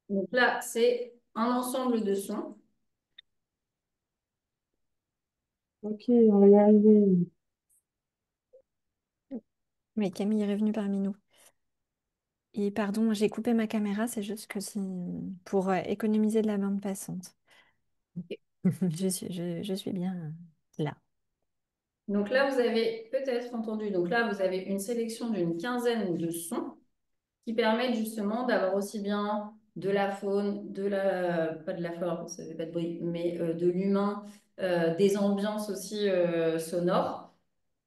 Donc là, c'est un ensemble de sons. Ok, on va y arriver. Mais Camille est revenue parmi nous. Et pardon, j'ai coupé ma caméra, c'est juste que c'est pour économiser de la bande passante. Je suis bien là. Donc là, vous avez peut-être entendu, donc là, vous avez une sélection d'une quinzaine de sons qui permettent justement d'avoir aussi bien de la faune, pas de la flore, ça fait pas de bruit, mais de l'humain, des ambiances aussi sonores.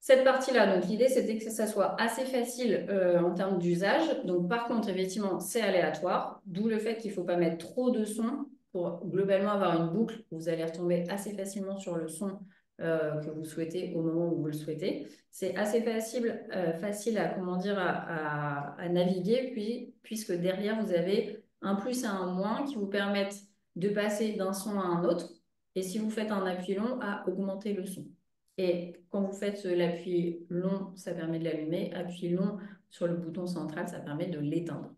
Cette partie-là, donc l'idée, c'était que ça soit assez facile en termes d'usage. Donc par contre, effectivement, c'est aléatoire, d'où le fait qu'il ne faut pas mettre trop de sons pour globalement avoir une boucle où vous allez retomber assez facilement sur le son que vous souhaitez au moment où vous le souhaitez. C'est assez facile à, comment dire, à naviguer, puisque derrière, vous avez un plus et un moins qui vous permettent de passer d'un son à un autre. Et si vous faites un appui long, à augmenter le son. Et quand vous faites l'appui long, ça permet de l'allumer. Appui long sur le bouton central, ça permet de l'éteindre.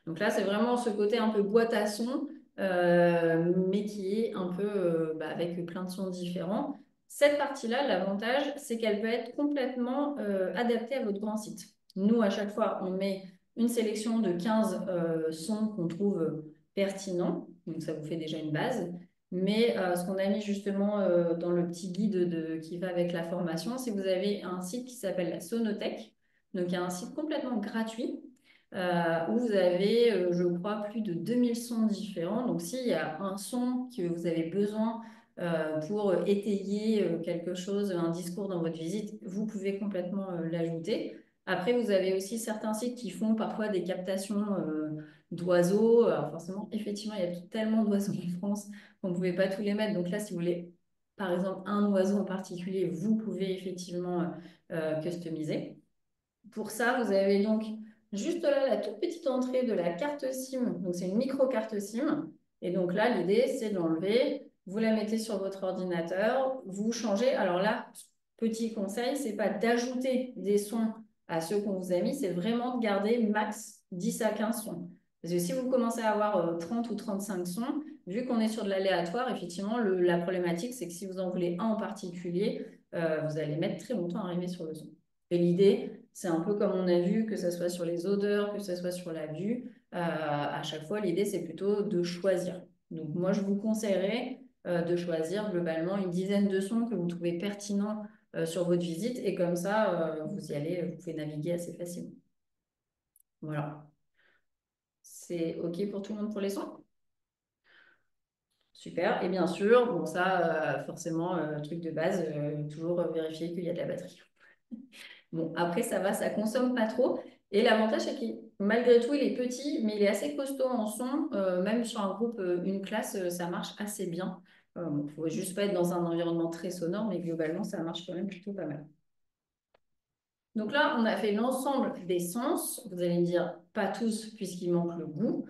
Donc là, c'est vraiment ce côté un peu boîte à son, mais qui est un peu avec plein de sons différents. Cette partie-là, l'avantage, c'est qu'elle peut être complètement adaptée à votre grand site. Nous, à chaque fois, on met une sélection de 15 sons qu'on trouve pertinents. Donc ça vous fait déjà une base. Mais ce qu'on a mis justement dans le petit guide qui va avec la formation, c'est que vous avez un site qui s'appelle la Sonothèque. Donc, il y a un site complètement gratuit où vous avez, je crois, plus de 2000 sons différents. Donc, s'il y a un son que vous avez besoin pour étayer quelque chose, un discours dans votre visite, vous pouvez complètement l'ajouter. Après, vous avez aussi certains sites qui font parfois des captations d'oiseaux. Alors forcément, effectivement, il y a tellement d'oiseaux en France qu'on ne pouvait pas tous les mettre. Donc là, si vous voulez, par exemple, un oiseau en particulier, vous pouvez effectivement customiser. Pour ça, vous avez donc juste là la toute petite entrée de la carte SIM. Donc, c'est une micro-carte SIM. Et donc là, l'idée, c'est de l'enlever. Vous la mettez sur votre ordinateur. Vous changez. Alors là, petit conseil, c'est pas d'ajouter des sons à ceux qu'on vous a mis. C'est vraiment de garder max 10 à 15 sons. Parce que si vous commencez à avoir 30 ou 35 sons, vu qu'on est sur de l'aléatoire, effectivement, la problématique, c'est que si vous en voulez un en particulier, vous allez mettre très longtemps à arriver sur le son. Et l'idée, c'est un peu comme on a vu, que ce soit sur les odeurs, que ce soit sur la vue. À chaque fois, l'idée, c'est plutôt de choisir. Donc, moi, je vous conseillerais de choisir globalement une dizaine de sons que vous trouvez pertinents sur votre visite. Et comme ça, vous y allez, vous pouvez naviguer assez facilement. Voilà. C'est OK pour tout le monde pour les sons? Super. Et bien sûr, bon, ça, forcément, truc de base, toujours vérifier qu'il y a de la batterie. Bon, après, ça va, ça consomme pas trop. Et l'avantage, c'est qu'il, malgré tout, il est petit, mais il est assez costaud en son. Même sur un groupe, une classe, ça marche assez bien. Il ne faut juste pas être dans un environnement très sonore, mais globalement, ça marche quand même plutôt pas mal. Donc là, on a fait l'ensemble des sens. Vous allez me dire, pas tous, puisqu'il manque le goût.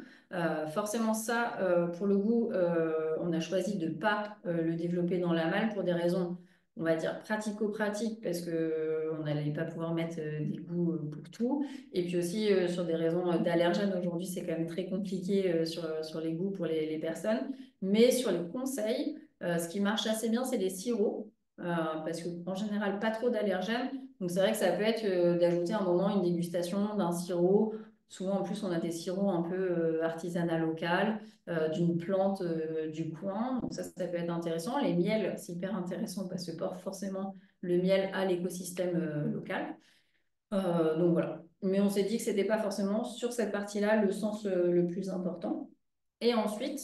Forcément, ça, pour le goût, on a choisi de ne pas le développer dans la malle pour des raisons, on va dire, pratico-pratiques, parce qu'on n'allait pas pouvoir mettre des goûts pour tout. Et puis aussi, sur des raisons d'allergènes, aujourd'hui, c'est quand même très compliqué sur les goûts pour les personnes. Mais sur les conseils, ce qui marche assez bien, c'est les sirops, parce qu'en général, pas trop d'allergènes. Donc, c'est vrai que ça peut être d'ajouter un moment une dégustation d'un sirop. Souvent, en plus, on a des sirops un peu artisanat local, d'une plante du coin. Donc, ça peut être intéressant. Les miels, c'est hyper intéressant parce que forcément, le miel a l'écosystème local. Donc, voilà. Mais on s'est dit que ce n'était pas forcément sur cette partie-là le sens le plus important. Et ensuite,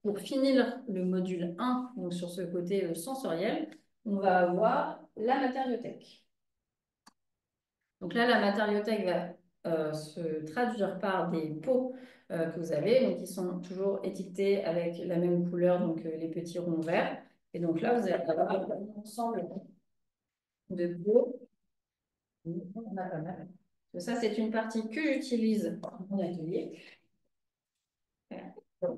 pour finir le module 1, donc sur ce côté sensoriel, on va avoir la matériothèque. Donc là, la matériothèque va se traduire par des pots que vous avez. Donc, ils sont toujours étiquetés avec la même couleur, donc les petits ronds verts. Et donc là, vous allez avoir un ensemble de pots. On a pas mal. Ça, c'est une partie que j'utilise dans mon atelier. Voilà.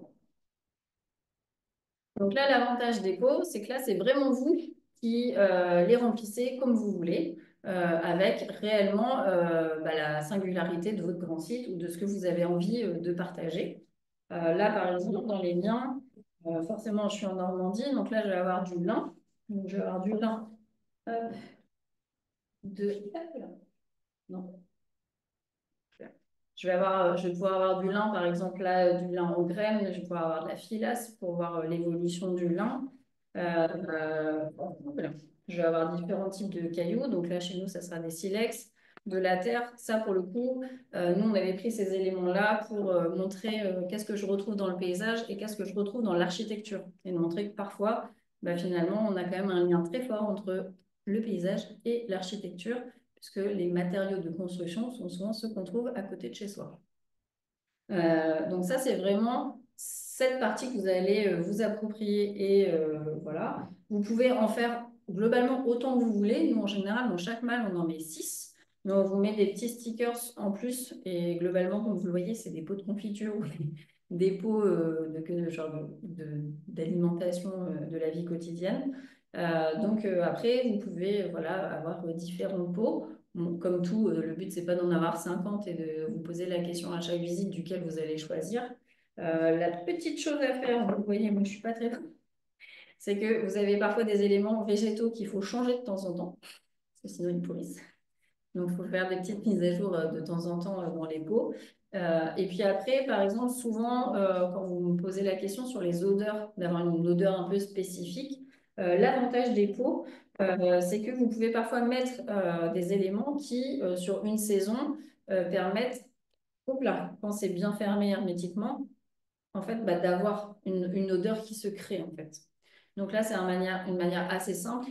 Donc là, l'avantage des pots, c'est que là, c'est vraiment vous qui les remplissez comme vous voulez, avec réellement la singularité de votre grand site ou de ce que vous avez envie de partager. Là, par exemple, dans les miens, forcément, je suis en Normandie, donc là, je vais avoir du lin. Donc, je vais avoir du lin de... Non. Je vais pouvoir avoir du lin, par exemple, là, du lin aux graines. Je vais pouvoir avoir de la filasse pour voir l'évolution du lin. Voilà. Je vais avoir différents types de cailloux. Donc là, chez nous, ça sera des silex, de la terre. Ça, pour le coup, nous, on avait pris ces éléments-là pour montrer qu'est-ce que je retrouve dans le paysage et qu'est-ce que je retrouve dans l'architecture. Et de montrer que parfois, finalement, on a quand même un lien très fort entre le paysage et l'architecture, puisque les matériaux de construction sont souvent ceux qu'on trouve à côté de chez soi. Donc ça, c'est vraiment cette partie que vous allez vous approprier et voilà. Vous pouvez en faire globalement autant que vous voulez. Nous, en général, dans chaque malle, on en met 6. Mais on vous met des petits stickers en plus. Et globalement, comme vous le voyez, c'est des pots de confiture ou des pots d'alimentation de la vie quotidienne. Donc après, vous pouvez voilà, avoir différents pots. Bon, comme tout, le but, c'est pas d'en avoir 50 et de vous poser la question à chaque visite duquel vous allez choisir. La petite chose à faire, vous voyez, moi je suis pas très bonne, c'est que vous avez parfois des éléments végétaux qu'il faut changer de temps en temps, parce que sinon ils pourrissent. Donc, il faut faire des petites mises à jour de temps en temps dans les pots. Et puis après, par exemple, souvent, quand vous me posez la question sur les odeurs, d'avoir une odeur un peu spécifique, l'avantage des pots, c'est que vous pouvez parfois mettre des éléments qui, sur une saison, permettent, quand c'est bien fermé hermétiquement, en fait, d'avoir une odeur qui se crée, en fait. Donc là, c'est une manière assez simple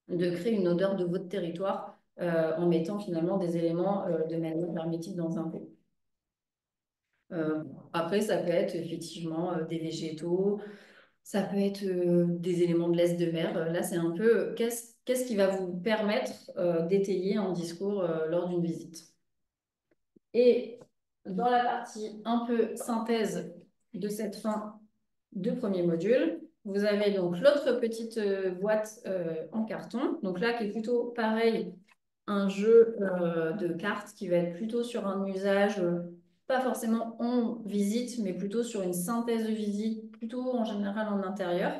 de créer une odeur de votre territoire en mettant finalement des éléments de manière hermétique dans un pot. Après, ça peut être effectivement des végétaux, ça peut être des éléments de l'Est de mer. Là, c'est un peu qu'est-ce qui va vous permettre d'étayer un discours lors d'une visite. Et dans la partie un peu synthèse de cette fin de premier module, vous avez donc l'autre petite boîte en carton. Donc là, qui est plutôt pareil, un jeu de cartes qui va être plutôt sur un usage, pas forcément en visite, mais plutôt sur une synthèse de visite, plutôt en général en intérieur.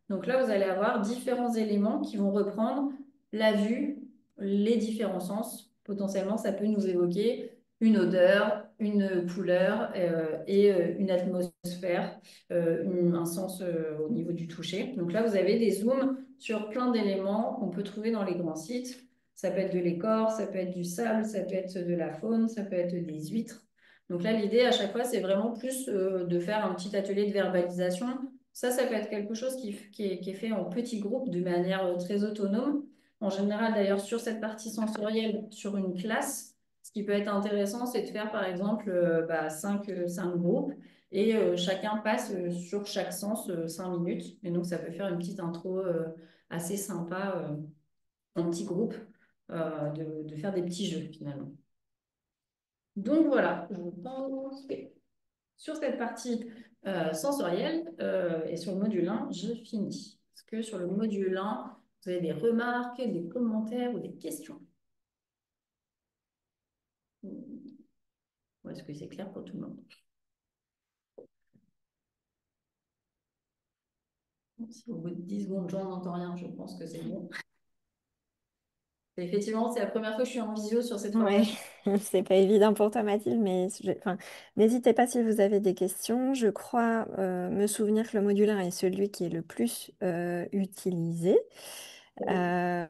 Donc là, vous allez avoir différents éléments qui vont reprendre la vue, les différents sens. Potentiellement, ça peut nous évoquer une odeur, une couleur et une atmosphère, un sens au niveau du toucher. Donc là, vous avez des zooms sur plein d'éléments qu'on peut trouver dans les grands sites. Ça peut être de l'écorce, ça peut être du sable, ça peut être de la faune, ça peut être des huîtres. Donc là, l'idée à chaque fois, c'est vraiment plus de faire un petit atelier de verbalisation. Ça peut être quelque chose qui est fait en petits groupes de manière très autonome. En général, d'ailleurs, sur cette partie sensorielle, sur une classe, ce qui peut être intéressant, c'est de faire par exemple 5 groupes et chacun passe sur chaque sens 5 minutes. Et donc, ça peut faire une petite intro assez sympa en petits groupes, de faire des petits jeux finalement. Donc voilà, je pense que sur cette partie sensorielle et sur le module 1, je finis. Est-ce que sur le module 1, vous avez des remarques, des commentaires ou des questions? Ou est-ce que c'est clair pour tout le monde? Si au bout de 10 secondes, j'en entends rien, je pense que c'est bon. Effectivement, c'est la première fois que je suis en visio sur cette Ouais, formation. c'est pas évident pour toi, Mathilde, mais enfin, n'hésitez pas si vous avez des questions. Je crois me souvenir que le module 1 est celui qui est le plus utilisé. Voilà,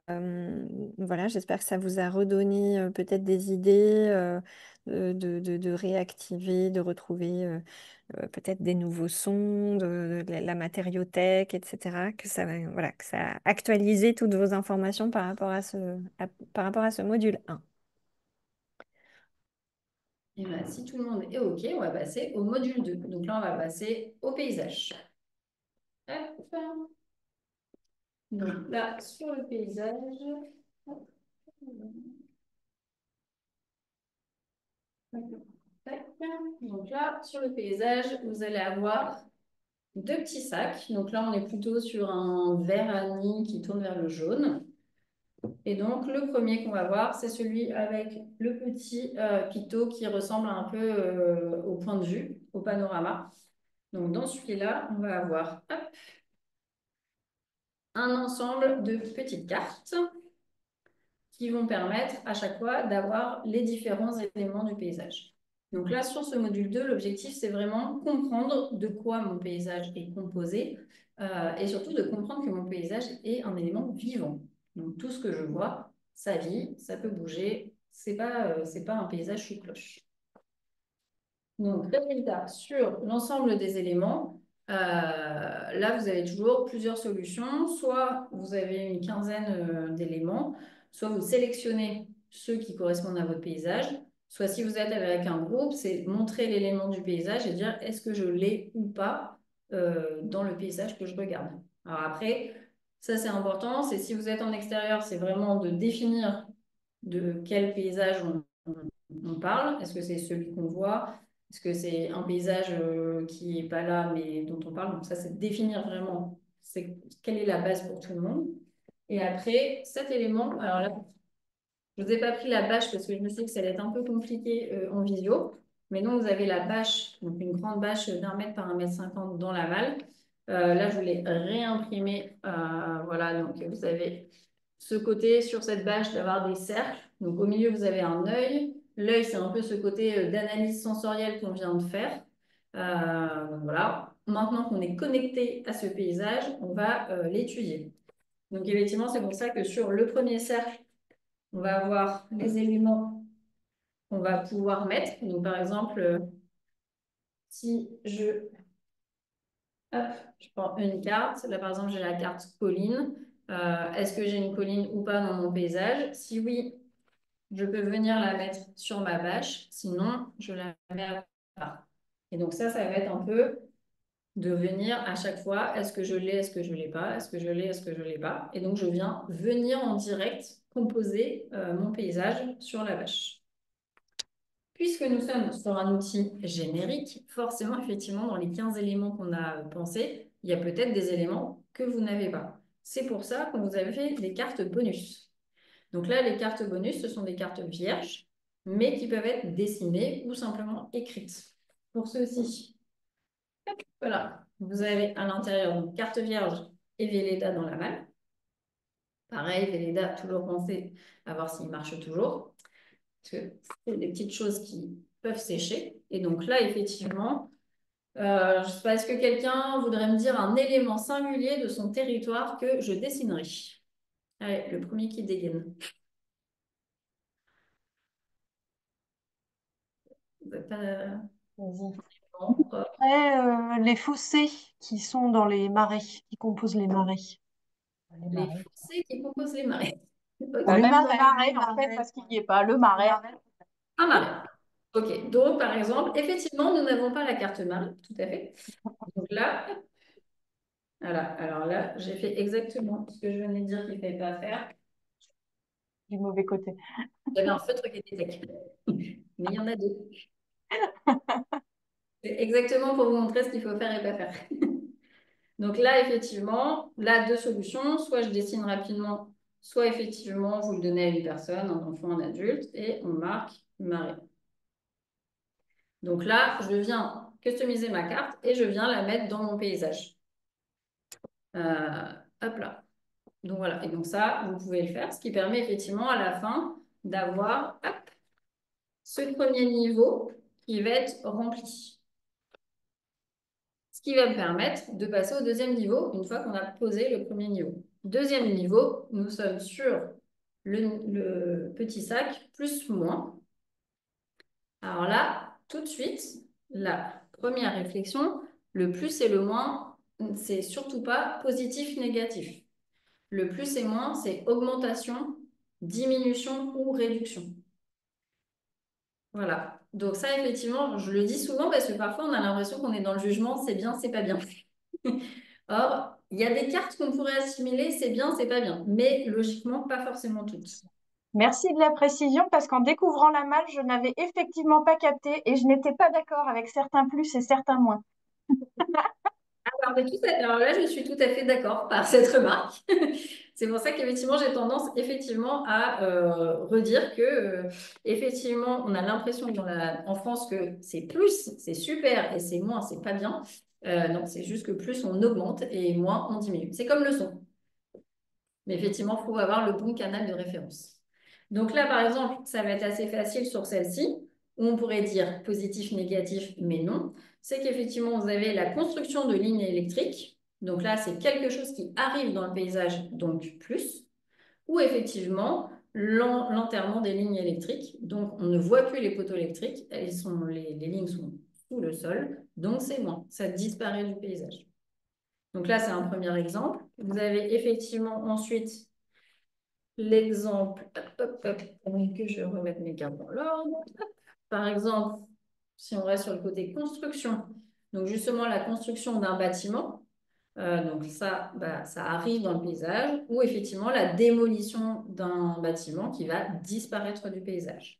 j'espère que ça vous a redonné peut-être des idées de réactiver, de retrouver peut-être des nouveaux sons, de la matériothèque, etc. Que ça, voilà, que ça a actualisé toutes vos informations par rapport à par rapport à ce module 1. Et bien, si tout le monde est OK, on va passer au module 2. Donc là, on va passer au paysage. Hop. Donc là, sur le paysage, hop. Tac. Donc là, sur le paysage, vous allez avoir deux petits sacs. Donc là, on est plutôt sur un vert anis qui tourne vers le jaune. Et donc, le premier qu'on va voir, c'est celui avec le petit picto qui ressemble un peu au point de vue, au panorama. Donc, dans celui-là, on va avoir hop, un ensemble de petites cartes qui vont permettre à chaque fois d'avoir les différents éléments du paysage. Donc là, sur ce module 2, l'objectif, c'est vraiment comprendre de quoi mon paysage est composé et surtout de comprendre que mon paysage est un élément vivant. Donc tout ce que je vois, ça vit, ça peut bouger, c'est pas un paysage sous cloche. Donc, résultat, sur l'ensemble des éléments, là, vous avez toujours plusieurs solutions. Soit vous avez une quinzaine d'éléments, soit vous sélectionnez ceux qui correspondent à votre paysage, soit si vous êtes avec un groupe, c'est montrer l'élément du paysage et dire est-ce que je l'ai ou pas dans le paysage que je regarde. Alors après, ça c'est important, c'est si vous êtes en extérieur, c'est vraiment de définir de quel paysage on parle. Est-ce que c'est celui qu'on voit? Est-ce que c'est un paysage qui n'est pas là, mais dont on parle? Donc ça, c'est de définir vraiment quelle est la base pour tout le monde. Et après, cet élément, alors là, je ne vous ai pas pris la bâche parce que je me suis dit que ça allait être un peu compliqué en visio. Mais donc, vous avez la bâche, donc une grande bâche d'1 mètre par 1,50 m dans la malle. Là, je voulais réimprimer. Voilà, donc vous avez ce côté sur cette bâche d'avoir des cercles. Donc, au milieu, vous avez un œil. L'œil, c'est un peu ce côté d'analyse sensorielle qu'on vient de faire. Donc, voilà. Maintenant qu'on est connecté à ce paysage, on va l'étudier. Donc, effectivement, c'est pour ça que sur le premier cercle, on va avoir les éléments qu'on va pouvoir mettre. Donc, par exemple, si hop, je prends une carte, là, par exemple, j'ai la carte colline. Est-ce que j'ai une colline ou pas dans mon paysage? Si oui, je peux venir la mettre sur ma bâche, sinon je la mets à part. Et donc ça va être un peu de venir à chaque fois, est-ce que je l'ai, est-ce que je ne l'ai pas, est-ce que je l'ai, est-ce que je ne l'ai pas. Et donc je viens venir en direct composer mon paysage sur la bâche. Puisque nous sommes sur un outil générique, forcément, effectivement, dans les 15 éléments qu'on a pensés, il y a peut-être des éléments que vous n'avez pas. C'est pour ça qu'on vous avait fait des cartes bonus. Donc là, les cartes bonus, ce sont des cartes vierges, mais qui peuvent être dessinées ou simplement écrites. Pour ceux-ci, voilà, vous avez à l'intérieur une carte vierge et Velleda dans la malle. Pareil, Velleda, toujours penser à voir s'il marche toujours. Parce que c'est des petites choses qui peuvent sécher. Et donc là, effectivement, je ne sais pas, est-ce que quelqu'un voudrait me dire un élément singulier de son territoire que je dessinerai? Allez, le premier qui dégaine. Vous n'êtes pas... Vas-y. Non. Après, les fossés qui sont dans les marais, qui composent les marais. Les fossés qui composent les marais. Bah, Ok. même le marais, en fait, parce qu'il n'y est pas. Le marais. Un marais. Ok, donc par exemple, effectivement, nous n'avons pas la carte marée, tout à fait. Donc là, voilà. Alors là, j'ai fait exactement ce que je venais de dire qu'il ne fallait pas faire. Du mauvais côté. J'avais un feutre qui était sec. Mais il y en a deux. C'est exactement pour vous montrer ce qu'il faut faire et pas faire. Donc là, effectivement, là, deux solutions. Soit je dessine rapidement, soit effectivement, vous le donnez à une personne, un enfant, un adulte, et on marque marée. Donc là, je viens customiser ma carte et je viens la mettre dans mon paysage. Hop là. Donc voilà. Et donc ça, vous pouvez le faire, ce qui permet effectivement à la fin d'avoir ce premier niveau qui va être rempli. Ce qui va me permettre de passer au deuxième niveau une fois qu'on a posé le premier niveau. Deuxième niveau, nous sommes sur le petit sac plus moins. Alors là, tout de suite, la première réflexion, le plus et le moins, c'est surtout pas positif, négatif. Le plus et moins, c'est augmentation, diminution ou réduction. Voilà. Donc ça, effectivement, je le dis souvent parce que parfois, on a l'impression qu'on est dans le jugement, c'est bien, c'est pas bien. Or, il y a des cartes qu'on pourrait assimiler, c'est bien, c'est pas bien. Mais logiquement, pas forcément toutes. Merci de la précision parce qu'en découvrant la malle, je n'avais effectivement pas capté et je n'étais pas d'accord avec certains plus et certains moins. Alors là, je suis tout à fait d'accord par cette remarque. C'est pour ça qu'effectivement, j'ai tendance effectivement à redire que effectivement, on a l'impression en France que c'est plus, c'est super et c'est moins, c'est pas bien. Non, c'est juste que plus on augmente et moins on diminue. C'est comme le son. Mais effectivement, il faut avoir le bon canal de référence. Donc là, par exemple, ça va être assez facile sur celle-ci, où on pourrait dire positif, négatif, mais non. C'est qu'effectivement, vous avez la construction de lignes électriques. Donc là, c'est quelque chose qui arrive dans le paysage, donc plus. Ou effectivement, l'enterrement des lignes électriques. Donc, on ne voit plus les poteaux électriques. Les lignes sont sous le sol, donc c'est moins. Ça disparaît du paysage. Donc là, c'est un premier exemple. Vous avez effectivement ensuite l'exemple, que je remette mes cartes dans l'ordre. Par exemple, si on reste sur le côté construction, donc justement la construction d'un bâtiment, donc ça, ça arrive dans le paysage, ou effectivement la démolition d'un bâtiment qui va disparaître du paysage.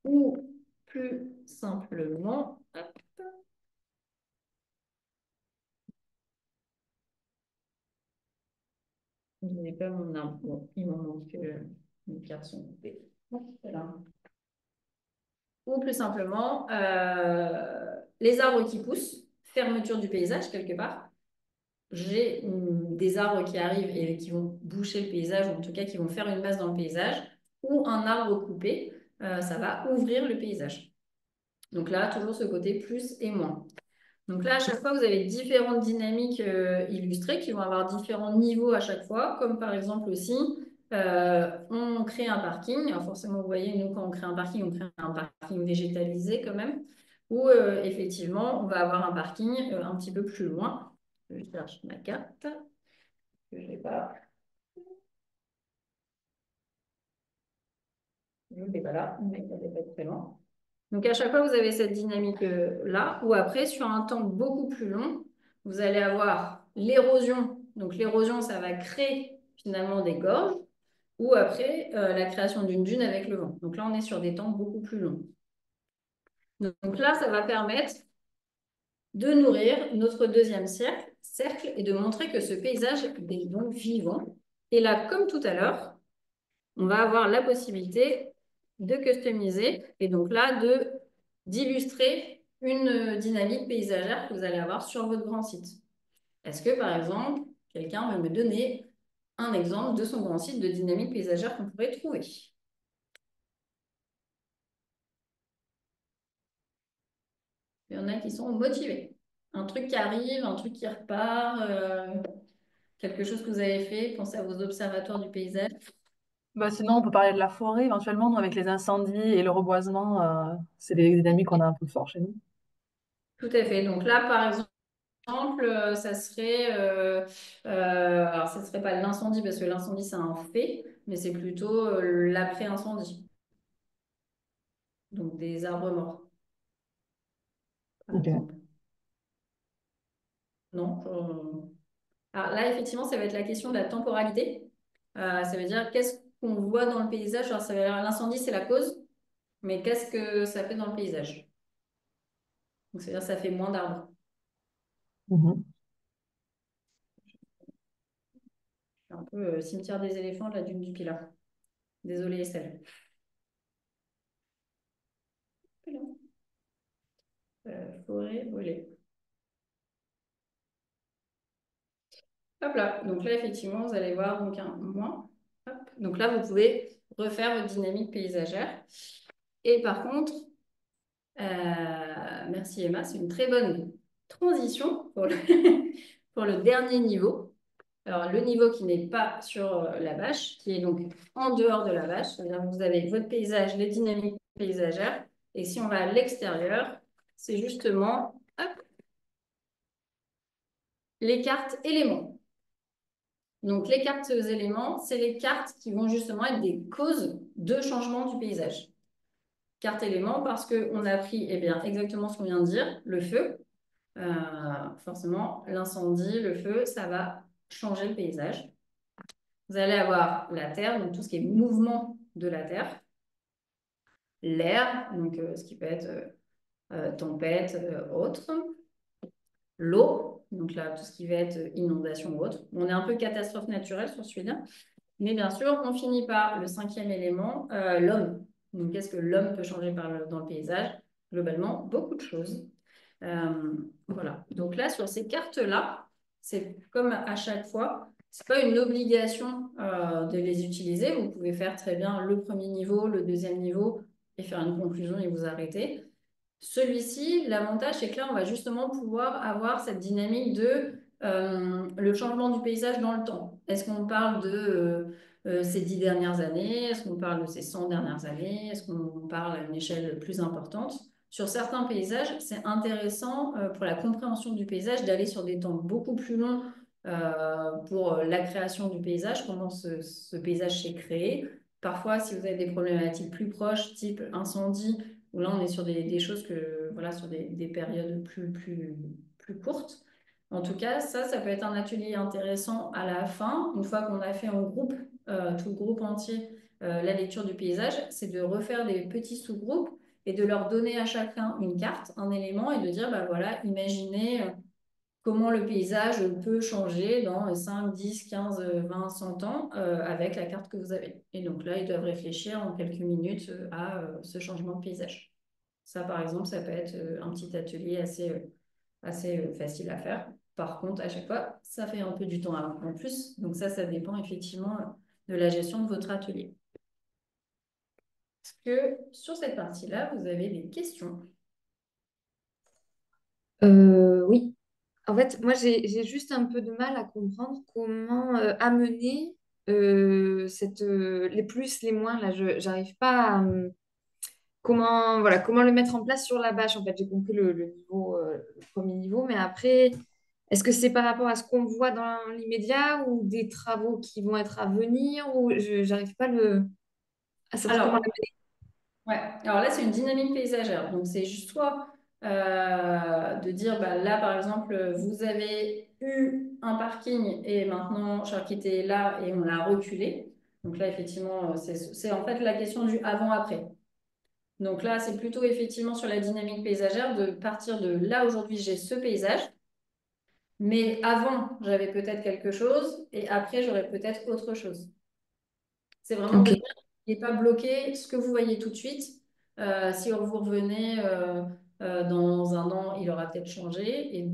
Ou plus simplement, je n'ai pas mon arbre. Bon, il m'en manque une carte sont coupées. Voilà. Ou plus simplement, les arbres qui poussent, fermeture du paysage quelque part. J'ai des arbres qui arrivent et qui vont boucher le paysage, ou en tout cas qui vont faire une masse dans le paysage, ou un arbre coupé, ça va ouvrir le paysage. Donc là, toujours ce côté plus et moins. Donc là, à chaque fois, vous avez différentes dynamiques illustrées qui vont avoir différents niveaux à chaque fois, comme par exemple aussi, on crée un parking. Alors forcément, vous voyez, nous, quand on crée un parking végétalisé quand même, où effectivement, on va avoir un parking un petit peu plus loin. Je cherche ma carte, que je n'ai pas. Je n'étais pas là, le mec n'était pas très loin. Donc, à chaque fois, vous avez cette dynamique-là, où après, sur un temps beaucoup plus long, vous allez avoir l'érosion. Donc, l'érosion, ça va créer finalement des gorges, ou après, la création d'une dune avec le vent. Donc là, on est sur des temps beaucoup plus longs. Donc là, ça va permettre de nourrir notre deuxième cercle et de montrer que ce paysage est donc vivant. Et là, comme tout à l'heure, on va avoir la possibilité de customiser et donc là, d'illustrer une dynamique paysagère que vous allez avoir sur votre grand site. Est-ce que, par exemple, quelqu'un veut me donner un exemple de son grand site de dynamique paysagère qu'on pourrait trouver? Il y en a qui sont motivés. Un truc qui arrive, un truc qui repart, quelque chose que vous avez fait, pensez à vos observatoires du paysage. Bah, sinon, on peut parler de la forêt éventuellement, nous, avec les incendies et le reboisement, c'est des dynamiques qu'on a un peu fort chez nous. Tout à fait. Donc là, par exemple, ça serait, alors ça serait pas l'incendie parce que l'incendie c'est un fait, mais c'est plutôt l'après-incendie. Donc des arbres morts, par Ok. exemple. Non? Alors là, effectivement, ça va être la question de la temporalité. Ça veut dire qu'est-ce qu'on voit dans le paysage. Alors, ça veut dire l'incendie, c'est la cause, mais qu'est-ce que ça fait dans le paysage? Donc, c'est-à-dire ça fait moins d'arbres. Mhm. C'est un peu cimetière des éléphants de la dune du Pilat. Désolée, Estelle. Forêt brûlée. Hop là. Donc là, effectivement, vous allez voir donc un moins. Hop. Donc là, vous pouvez refaire votre dynamique paysagère. Et par contre, merci Emma, c'est une très bonne transition pour pour le dernier niveau. Alors, le niveau qui n'est pas sur la bâche, qui est donc en dehors de la bâche, c'est-à-dire que vous avez votre paysage, les dynamiques paysagères. Et si on va à l'extérieur, c'est justement hop, les cartes éléments. Donc, les cartes éléments, c'est les cartes qui vont justement être des causes de changement du paysage. Carte éléments parce qu'on a pris eh bien, exactement ce qu'on vient de dire, le feu. Forcément, l'incendie, le feu, ça va changer le paysage. Vous allez avoir la terre, donc tout ce qui est mouvement de la terre. L'air, donc ce qui peut être tempête, autre. L'eau, donc là, tout ce qui va être inondation ou autre. On est un peu catastrophe naturelle sur celui-là. Mais bien sûr, on finit par le cinquième élément, l'homme. Donc, qu'est-ce que l'homme peut changer dans le paysage? Globalement, beaucoup de choses. Voilà. Donc là, sur ces cartes-là, c'est comme à chaque fois, c'est pas une obligation de les utiliser. Vous pouvez faire très bien le premier niveau, le deuxième niveau et faire une conclusion et vous arrêter. Celui-ci, l'avantage, c'est que là, on va justement pouvoir avoir cette dynamique de le changement du paysage dans le temps. Est-ce qu'on parle de ces 10 dernières années? Est-ce qu'on parle de ces 100 dernières années? Est-ce qu'on parle à une échelle plus importante? Sur certains paysages, c'est intéressant pour la compréhension du paysage d'aller sur des temps beaucoup plus longs pour la création du paysage, comment ce paysage s'est créé. Parfois, si vous avez des problématiques plus proches, type incendie, où là, on est sur des choses que, voilà, sur des périodes plus courtes. En tout cas, ça peut être un atelier intéressant à la fin, une fois qu'on a fait en groupe, tout le groupe entier, la lecture du paysage, c'est de refaire des petits sous-groupes et de leur donner à chacun une carte, un élément, et de dire, bah voilà, imaginez comment le paysage peut changer dans 5, 10, 15, 20, 100 ans avec la carte que vous avez. Et donc là, ils doivent réfléchir en quelques minutes à ce changement de paysage. Ça, par exemple, ça peut être un petit atelier assez facile à faire. Par contre, à chaque fois, ça fait un peu du temps en plus. Donc ça dépend effectivement de la gestion de votre atelier. Est-ce que sur cette partie-là, vous avez des questions? Oui. En fait, moi, j'ai juste un peu de mal à comprendre comment amener les plus, les moins. Là, je j'arrive pas à, comment le mettre en place sur la bâche. En fait, j'ai compris le niveau, le premier niveau, mais après, est-ce que c'est par rapport à ce qu'on voit dans l'immédiat ou des travaux qui vont être à venir ou je j'arrive pas à savoir comment Alors, l'amener. Ouais, alors là, c'est une dynamique paysagère. Donc, c'est juste soit de dire, bah, là, par exemple, vous avez eu un parking et maintenant, genre, qui était là et on l'a reculé. Donc là, effectivement, c'est en fait la question du avant-après. Donc là, c'est plutôt effectivement sur la dynamique paysagère de partir de là, aujourd'hui, j'ai ce paysage, mais avant, j'avais peut-être quelque chose et après, j'aurais peut-être autre chose. C'est vraiment de Ok, dire, il n'est pas bloqué ce que vous voyez tout de suite. Si vous revenez dans un an, il aura peut-être changé et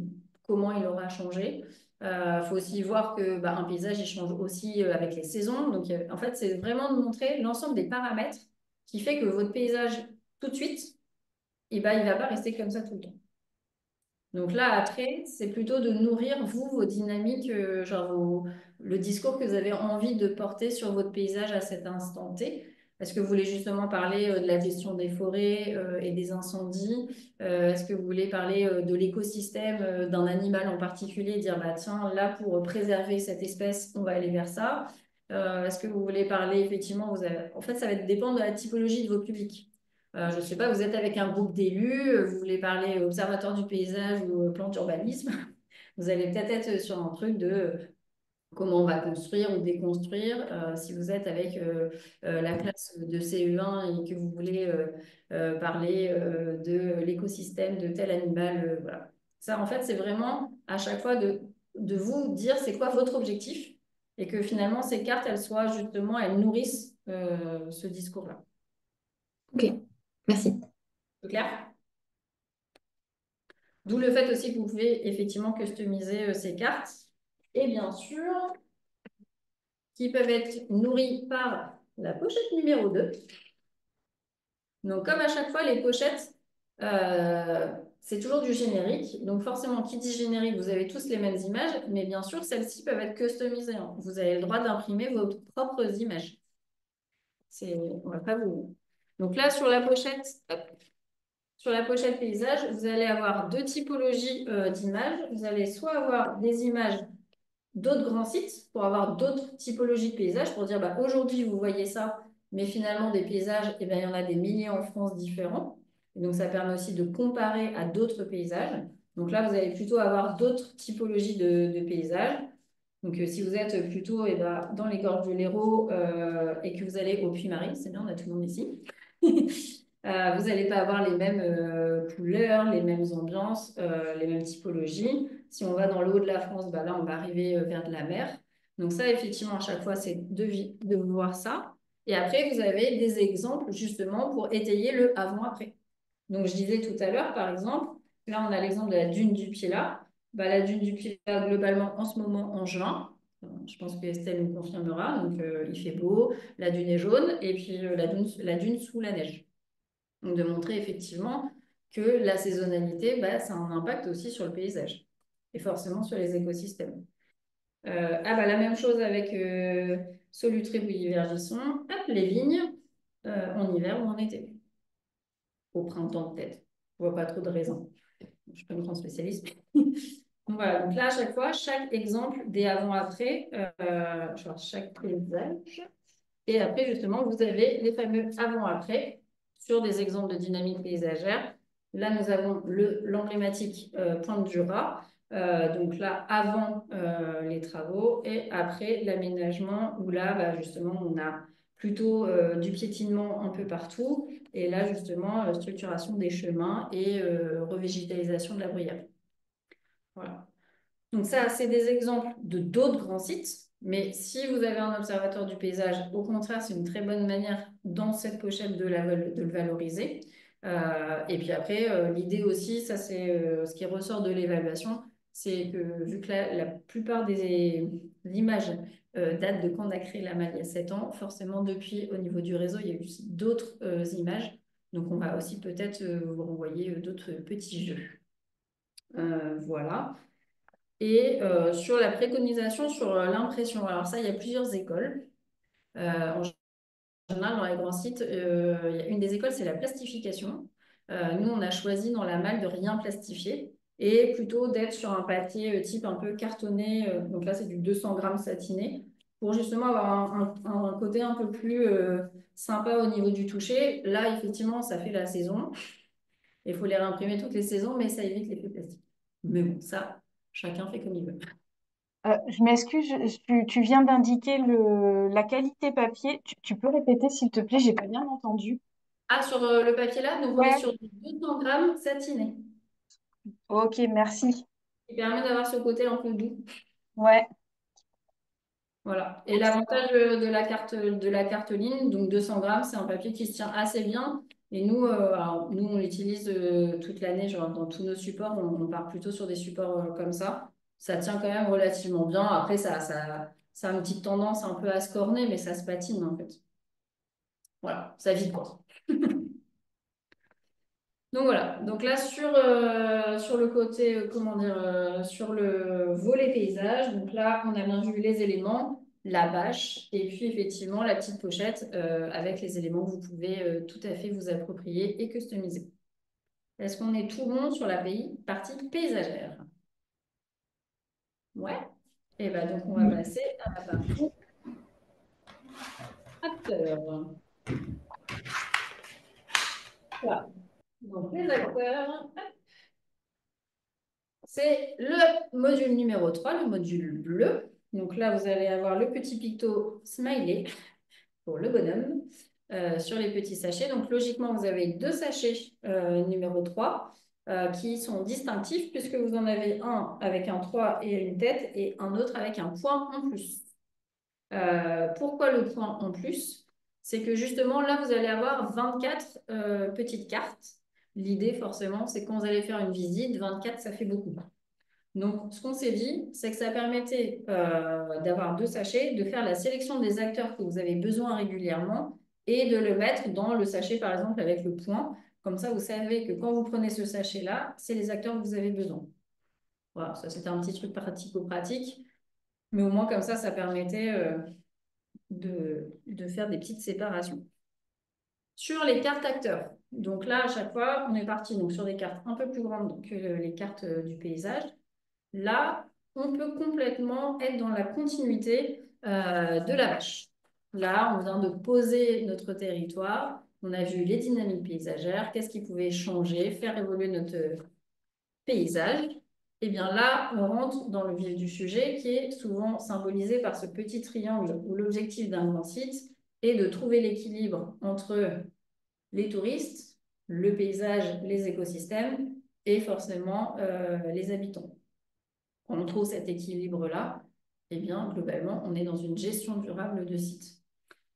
comment il aura changé. Il faut aussi voir que bah, un paysage, il change aussi avec les saisons. Donc, en fait, c'est vraiment de montrer l'ensemble des paramètres qui fait que votre paysage, tout de suite, il ne va pas rester comme ça tout le temps. Donc là, après, c'est plutôt de nourrir, vous, vos dynamiques, le discours que vous avez envie de porter sur votre paysage à cet instant T. Est-ce que vous voulez justement parler de la gestion des forêts et des incendies? Est-ce que vous voulez parler de l'écosystème d'un animal en particulier, dire, bah, tiens, là, pour préserver cette espèce, on va aller vers ça? Est-ce que vous voulez parler, effectivement, en fait, ça va dépendre de la typologie de vos publics. Je ne sais pas, vous êtes avec un groupe d'élus, vous voulez parler observateur du paysage ou plan d'urbanisme, vous allez peut-être être sur un truc de comment on va construire ou déconstruire. Si vous êtes avec la classe de CE1 et que vous voulez parler de l'écosystème de tel animal, voilà. Ça, en fait, c'est vraiment à chaque fois de vous dire c'est quoi votre objectif et que finalement, ces cartes, elles soient justement, elles nourrissent ce discours-là. ok, merci. C'est clair? D'où le fait aussi que vous pouvez effectivement customiser ces cartes. Et bien sûr, qui peuvent être nourries par la pochette numéro 2. Donc, comme à chaque fois, les pochettes, c'est toujours du générique. Donc, forcément, qui dit générique, vous avez tous les mêmes images, mais bien sûr, celles-ci peuvent être customisées, hein. Vous avez le droit d'imprimer vos propres images. On va pas vous... Donc là, sur la pochette, hop, sur la pochette paysage, vous allez avoir deux typologies d'images. Vous allez soit avoir des images d'autres grands sites pour avoir d'autres typologies de paysages, pour dire bah, aujourd'hui vous voyez ça, mais finalement des paysages, eh bien, il y en a des milliers en France différents. Et donc ça permet aussi de comparer à d'autres paysages. Donc là, vous allez plutôt avoir d'autres typologies de paysages. Donc si vous êtes plutôt ben, dans les gorges de l'Hérault et que vous allez au Puy-Marie, c'est bien, on a tout le monde ici. Vous n'allez pas avoir les mêmes couleurs, les mêmes ambiances, les mêmes typologies. Si on va dans le haut de la France, bah là, on va arriver vers de la mer. Donc ça, effectivement, à chaque fois, c'est de voir ça. Et après, vous avez des exemples justement pour étayer le avant-après. Donc, je disais tout à l'heure, par exemple, là, on a l'exemple de la dune du Pilat. Bah, la dune du Pilat, globalement, en ce moment, en juin, je pense que Estelle nous confirmera. Donc, il fait beau, la dune est jaune, et puis la dune sous la neige. Donc, de montrer effectivement que la saisonnalité, bah, ça a un impact aussi sur le paysage et forcément sur les écosystèmes. Bah, la même chose avec Solutré Bouilly-Vergisson. Hop, les vignes en hiver ou en été. Au printemps peut-être. Je vois pas trop de raisons. Je suis pas une grande spécialiste. Donc voilà, donc là à chaque fois, chaque exemple des avant-après, genre chaque paysage. Et après, justement, vous avez les fameux avant-après sur des exemples de dynamique paysagère. Là, nous avons l'emblématique Pointe du Raz. Donc là, avant les travaux et après l'aménagement, où là, bah, justement, on a plutôt du piétinement un peu partout. Et là, justement, structuration des chemins et revégétalisation de la bruyère. Voilà. Donc ça, c'est des exemples de d'autres grands sites. Mais si vous avez un observateur du paysage, au contraire, c'est une très bonne manière dans cette pochette de le valoriser. Et puis après, l'idée aussi, ça c'est ce qui ressort de l'évaluation, c'est que vu que la plupart des images datent de quand on a créé la malle il y a 7 ans, forcément depuis au niveau du réseau, il y a eu aussi d'autres images. Donc on va aussi peut-être vous renvoyer d'autres petits jeux. Voilà. Et sur la préconisation, sur l'impression, alors ça, il y a plusieurs écoles. En général, dans les grands sites, il y a une des écoles, c'est la plastification. Nous, on a choisi dans la malle de rien plastifier et plutôt d'être sur un papier type un peu cartonné. Donc là, c'est du 200 grammes satiné. pour justement avoir un côté un peu plus sympa au niveau du toucher. Là, effectivement, ça fait la saison. Il faut les réimprimer toutes les saisons, mais ça évite l'effet plastique. Mais bon, ça, chacun fait comme il veut. Je m'excuse, tu viens d'indiquer la qualité papier. Tu peux répéter, s'il te plaît, j'ai pas bien entendu. Ah, sur le papier là, donc on est Ouais, sur du 200 grammes satiné. ok, merci. Qui permet d'avoir ce côté un peu doux. Ouais. Voilà. Et l'avantage de la cartoline, donc 200 grammes, c'est un papier qui se tient assez bien. Et nous, alors, nous on l'utilise toute l'année, genre dans tous nos supports, on part plutôt sur des supports comme ça. Ça tient quand même relativement bien. Après, ça a une petite tendance un peu à se corner, mais ça se patine en fait. Voilà, ça vide quoi. Donc voilà, donc là sur le côté, comment dire, sur le volet paysage, donc là on a bien vu les éléments, la bâche et puis effectivement la petite pochette avec les éléments que vous pouvez tout à fait vous approprier et customiser. Est-ce qu'on est tout bon sur la partie paysagère? Ouais. Et bien donc on va passer à la partie acteurs. Voilà. Donc les acteurs. C'est le module numéro 3, le module bleu. Donc là, vous allez avoir le petit picto smiley pour le bonhomme sur les petits sachets. Donc logiquement, vous avez deux sachets numéro 3 qui sont distinctifs puisque vous en avez un avec un 3 et une tête et un autre avec un point en plus. Pourquoi le point en plus? C'est que justement, là, vous allez avoir 24 petites cartes. L'idée, forcément, c'est quand vous allez faire une visite, 24, ça fait beaucoup. Donc, ce qu'on s'est dit, c'est que ça permettait d'avoir deux sachets, de faire la sélection des acteurs que vous avez besoin régulièrement et de le mettre dans le sachet, par exemple, avec le point. Comme ça, vous savez que quand vous prenez ce sachet-là, c'est les acteurs que vous avez besoin. Voilà, ça c'était un petit truc pratico-pratique, mais au moins comme ça permettait de faire des petites séparations. Sur les cartes acteurs, donc là, à chaque fois, on est parti donc, sur des cartes un peu plus grandes que les cartes du paysage. Là, on peut complètement être dans la continuité de la vache. Là, on vient de poser notre territoire. On a vu les dynamiques paysagères, qu'est-ce qui pouvait changer, faire évoluer notre paysage. Et bien là, on rentre dans le vif du sujet qui est souvent symbolisé par ce petit triangle où l'objectif d'un grand site est de trouver l'équilibre entre les touristes, le paysage, les écosystèmes et forcément les habitants. Quand on trouve cet équilibre-là, eh bien, globalement, on est dans une gestion durable de site.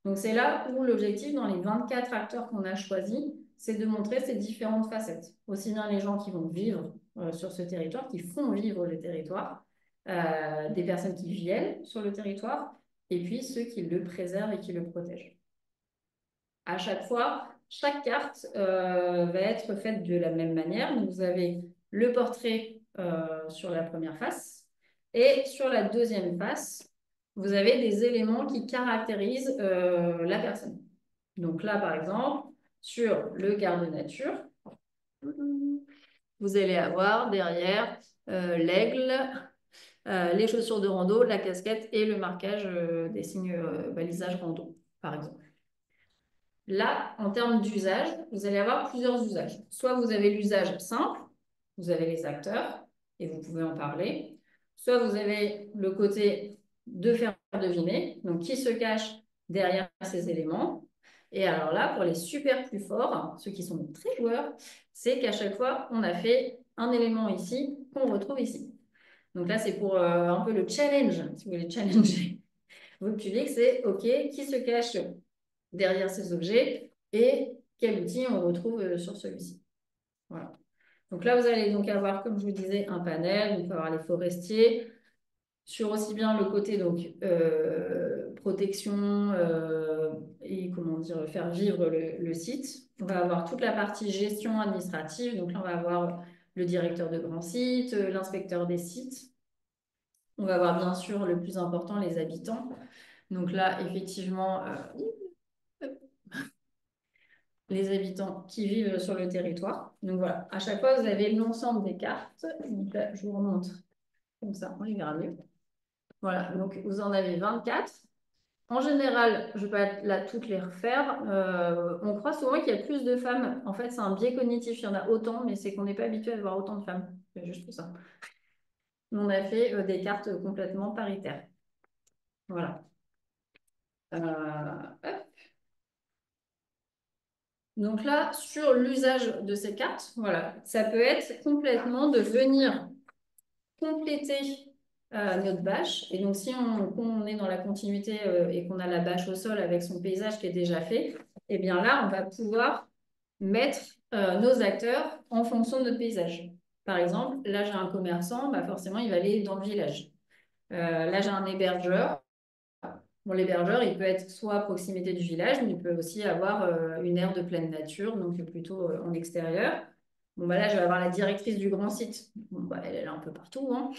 Donc, c'est là où l'objectif, dans les 24 acteurs qu'on a choisis, c'est de montrer ces différentes facettes. Aussi bien les gens qui vont vivre sur ce territoire, qui font vivre le territoire, des personnes qui viennent sur le territoire, et puis ceux qui le préservent et qui le protègent. À chaque fois, chaque carte va être faite de la même manière. Donc, vous avez le portrait sur la première face et sur la deuxième face, vous avez des éléments qui caractérisent la personne. Donc là, par exemple, sur le garde nature, vous allez avoir derrière l'aigle, les chaussures de rando, la casquette et le marquage des signes balisage rando, par exemple. Là, en termes d'usage, vous allez avoir plusieurs usages. Soit vous avez l'usage simple, vous avez les acteurs, et vous pouvez en parler. Soit vous avez le côté de faire deviner, donc qui se cache derrière ces éléments. Et alors là, pour les super plus forts, ceux qui sont très joueurs, c'est qu'à chaque fois, on a fait un élément ici qu'on retrouve ici. Donc là, c'est pour un peu le challenge, si vous voulez challenger votre public, c'est OK, qui se cache derrière ces objets et quel outil on retrouve sur celui-ci. Voilà. Donc là, vous allez donc avoir, comme je vous disais, un panel, donc avoir les forestiers, sur aussi bien le côté donc protection et comment dire, faire vivre le site. On va avoir toute la partie gestion administrative, donc là, on va avoir le directeur de grand site, l'inspecteur des sites. On va avoir bien sûr le plus important, les habitants. Donc là, effectivement, les habitants qui vivent sur le territoire. Donc voilà, à chaque fois, vous avez l'ensemble des cartes. Donc là, je vous remontre comme ça, on les verra mieux. Voilà, donc vous en avez 24. en général, je ne vais pas là toutes les refaire. On croit souvent qu'il y a plus de femmes. En fait, c'est un biais cognitif. Il y en a autant, mais c'est qu'on n'est pas habitué à voir autant de femmes. C'est juste pour ça. On a fait des cartes complètement paritaires. Voilà. Hop. Donc là, sur l'usage de ces cartes, voilà, ça peut être complètement de venir compléter notre bâche. Et donc, si on est dans la continuité et qu'on a la bâche au sol avec son paysage qui est déjà fait, eh bien là, on va pouvoir mettre nos acteurs en fonction de notre paysage. Par exemple, là, j'ai un commerçant, bah forcément, il va aller dans le village. Là, j'ai un hébergeur. Bon, l'hébergeur, il peut être soit à proximité du village, mais il peut aussi avoir une aire de pleine nature, donc plutôt en extérieur. Bon, bah là, je vais avoir la directrice du grand site. Bon, bah, elle est un peu partout, hein.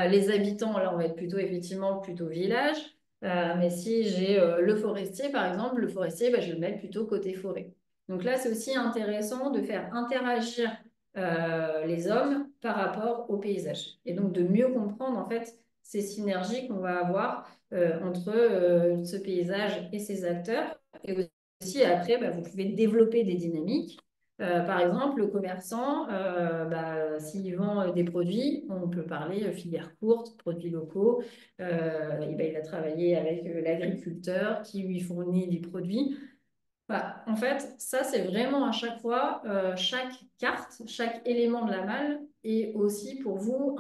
Les habitants, là, on va être plutôt effectivement plutôt village. Mais si j'ai le forestier, par exemple, le forestier, bah, je vais le mettre plutôt côté forêt. Donc là, c'est aussi intéressant de faire interagir les hommes par rapport au paysage. Et donc de mieux comprendre en fait ces synergies qu'on va avoir entre ce paysage et ses acteurs. Et aussi après, bah, vous pouvez développer des dynamiques. Par exemple, le commerçant, bah, s'il vend des produits, on peut parler filière courte, produits locaux. Et ben, il a travaillé avec l'agriculteur qui lui fournit des produits. Bah, en fait, ça, c'est vraiment à chaque fois, chaque carte, chaque élément de la malle est aussi pour vous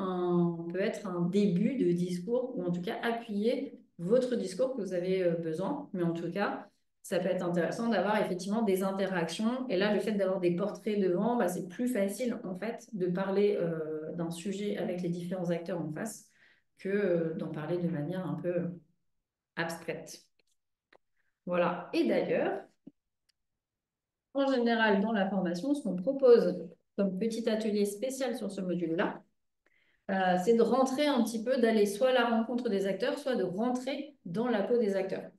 peut être un début de discours, ou en tout cas appuyer votre discours que vous avez besoin. Mais en tout cas, ça peut être intéressant d'avoir effectivement des interactions. Et là, le fait d'avoir des portraits devant, bah, c'est plus facile en fait de parler d'un sujet avec les différents acteurs en face que d'en parler de manière un peu abstraite. Voilà. Et d'ailleurs, en général, dans la formation, ce qu'on propose comme petit atelier spécial sur ce module-là, c'est de rentrer un petit peu, d'aller soit à la rencontre des acteurs, soit de rentrer dans la peau des acteurs.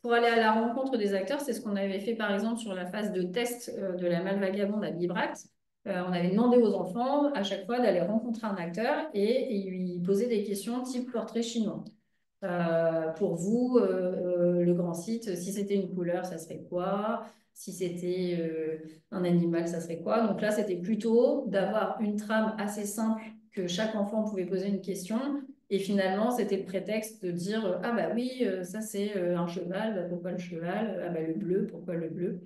Pour aller à la rencontre des acteurs, c'est ce qu'on avait fait par exemple sur la phase de test de la malle vagabonde à Bibract. On avait demandé aux enfants à chaque fois d'aller rencontrer un acteur et lui poser des questions type portrait chinois. Pour vous, le grand site, si c'était une couleur, ça serait quoi? Si c'était un animal, ça serait quoi? Donc là, c'était plutôt d'avoir une trame assez simple que chaque enfant pouvait poser une question. Et finalement, c'était le prétexte de dire ah bah oui, ça c'est un cheval, bah, pourquoi le cheval? Ah bah le bleu, pourquoi le bleu?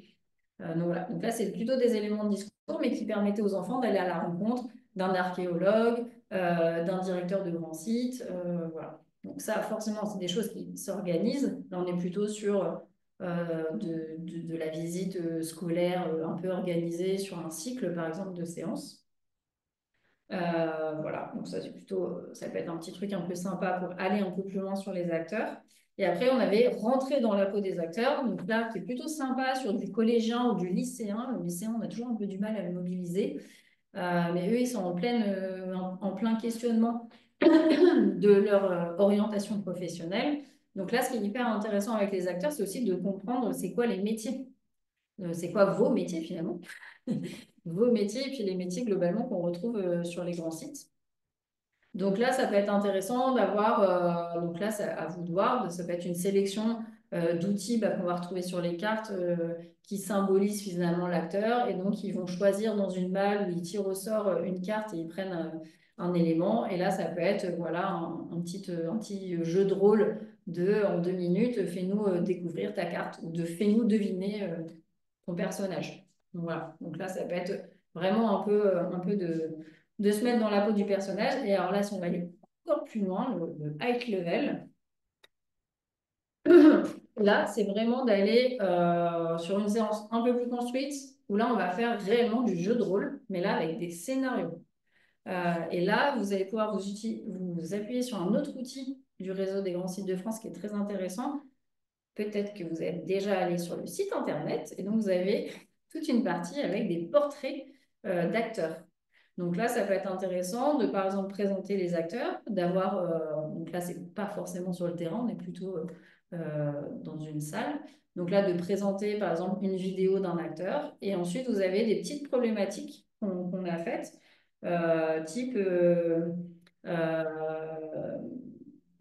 Donc voilà. Donc là, c'est plutôt des éléments de discours, mais qui permettaient aux enfants d'aller à la rencontre d'un archéologue, d'un directeur de grand site. Voilà. Donc ça, forcément, c'est des choses qui s'organisent. Là, on est plutôt sur de la visite scolaire un peu organisée sur un cycle, par exemple, de séances. Voilà, donc ça c'est plutôt, ça peut être un petit truc un peu sympa pour aller un peu plus loin sur les acteurs. Et après, on avait rentré dans la peau des acteurs. Donc là, c'est plutôt sympa sur du collégien ou du lycéen. Le lycéen, on a toujours un peu du mal à le mobiliser. Mais eux, ils sont en plein questionnement de leur orientation professionnelle. Donc là, ce qui est hyper intéressant avec les acteurs, c'est aussi de comprendre c'est quoi les métiers. C'est quoi vos métiers finalement? Vos métiers et puis les métiers globalement qu'on retrouve sur les grands sites. Donc là, ça peut être intéressant d'avoir, donc là, c'est à vous de voir, ça peut être une sélection d'outils bah, qu'on va retrouver sur les cartes qui symbolisent finalement l'acteur. Et donc, ils vont choisir dans une malle où ils tirent au sort une carte et ils prennent un élément. Et là, ça peut être voilà, un petit jeu de rôle en 2 minutes, fais-nous découvrir ta carte ou fais-nous deviner ton personnage. Donc, voilà. Donc là, ça peut être vraiment un peu de se mettre dans la peau du personnage. Et alors là, si on va aller encore plus loin, le high level, là, c'est vraiment d'aller sur une séance un peu plus construite, où là, on va faire réellement du jeu de rôle, mais là, avec des scénarios. Et là, vous allez pouvoir vous appuyer sur un autre outil du réseau des grands sites de France qui est très intéressant. Peut-être que vous êtes déjà allé sur le site internet et donc vous avez toute une partie avec des portraits d'acteurs. Donc là, ça peut être intéressant de, par exemple, présenter les acteurs, d'avoir, donc là, c'est pas forcément sur le terrain, on est plutôt dans une salle. Donc là, de présenter, par exemple, une vidéo d'un acteur. Et ensuite, vous avez des petites problématiques qu'on a faites, type euh,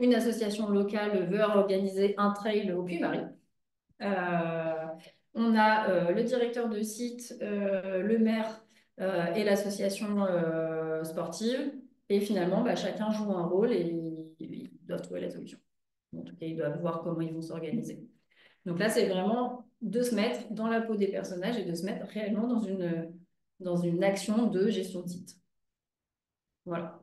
une association locale veut organiser un trail au Puy-Marie. On a le directeur de site, le maire et l'association sportive. Et finalement, bah, chacun joue un rôle et ils doivent trouver la solution. En tout cas, ils doivent voir comment ils vont s'organiser. Donc là, c'est vraiment de se mettre dans la peau des personnages et de se mettre réellement dans une action de gestion de site. Voilà.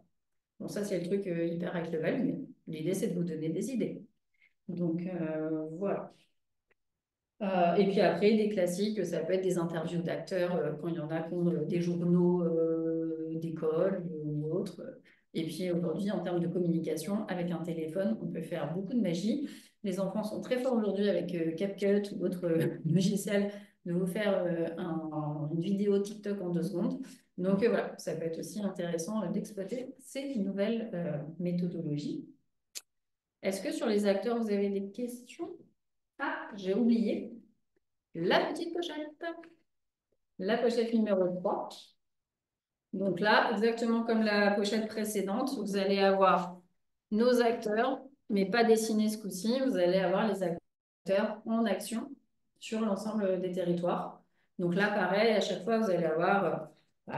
Bon, ça, c'est le truc hyper high level, mais l'idée, c'est de vous donner des idées. Donc, voilà. Et puis après, des classiques, ça peut être des interviews d'acteurs quand il y en a qui ont des journaux d'école ou autres. Et puis aujourd'hui, en termes de communication, avec un téléphone, on peut faire beaucoup de magie. Les enfants sont très forts aujourd'hui avec CapCut ou d'autres logiciels de vous faire une vidéo TikTok en 2 secondes. Donc voilà, ça peut être aussi intéressant d'exploiter ces nouvelles méthodologies. Est-ce que sur les acteurs, vous avez des questions? Ah, j'ai oublié la petite pochette. La pochette numéro 3. Donc là, exactement comme la pochette précédente, vous allez avoir nos acteurs, mais pas dessinés ce coup-ci. Vous allez avoir les acteurs en action sur l'ensemble des territoires. Donc là, pareil, à chaque fois, vous allez avoir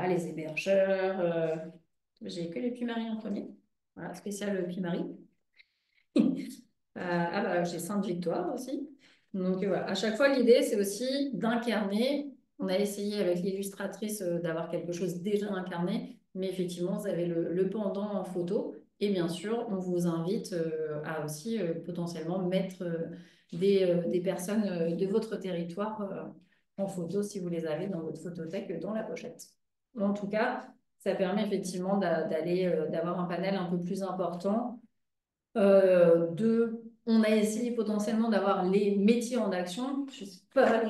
les hébergeurs. J'ai que les Puy-Marie en premier. Voilà, spécial Puy-Marie. J'ai Sainte-Victoire aussi. Donc voilà, à chaque fois, l'idée, c'est aussi d'incarner. On a essayé avec l'illustratrice d'avoir quelque chose déjà incarné, mais effectivement, vous avez le pendant en photo. Et bien sûr, on vous invite à aussi potentiellement mettre des personnes de votre territoire en photo si vous les avez dans votre photothèque dans la pochette. En tout cas, ça permet effectivement d'avoir un panel un peu plus important on a essayé potentiellement d'avoir les métiers en action. Je sais pas,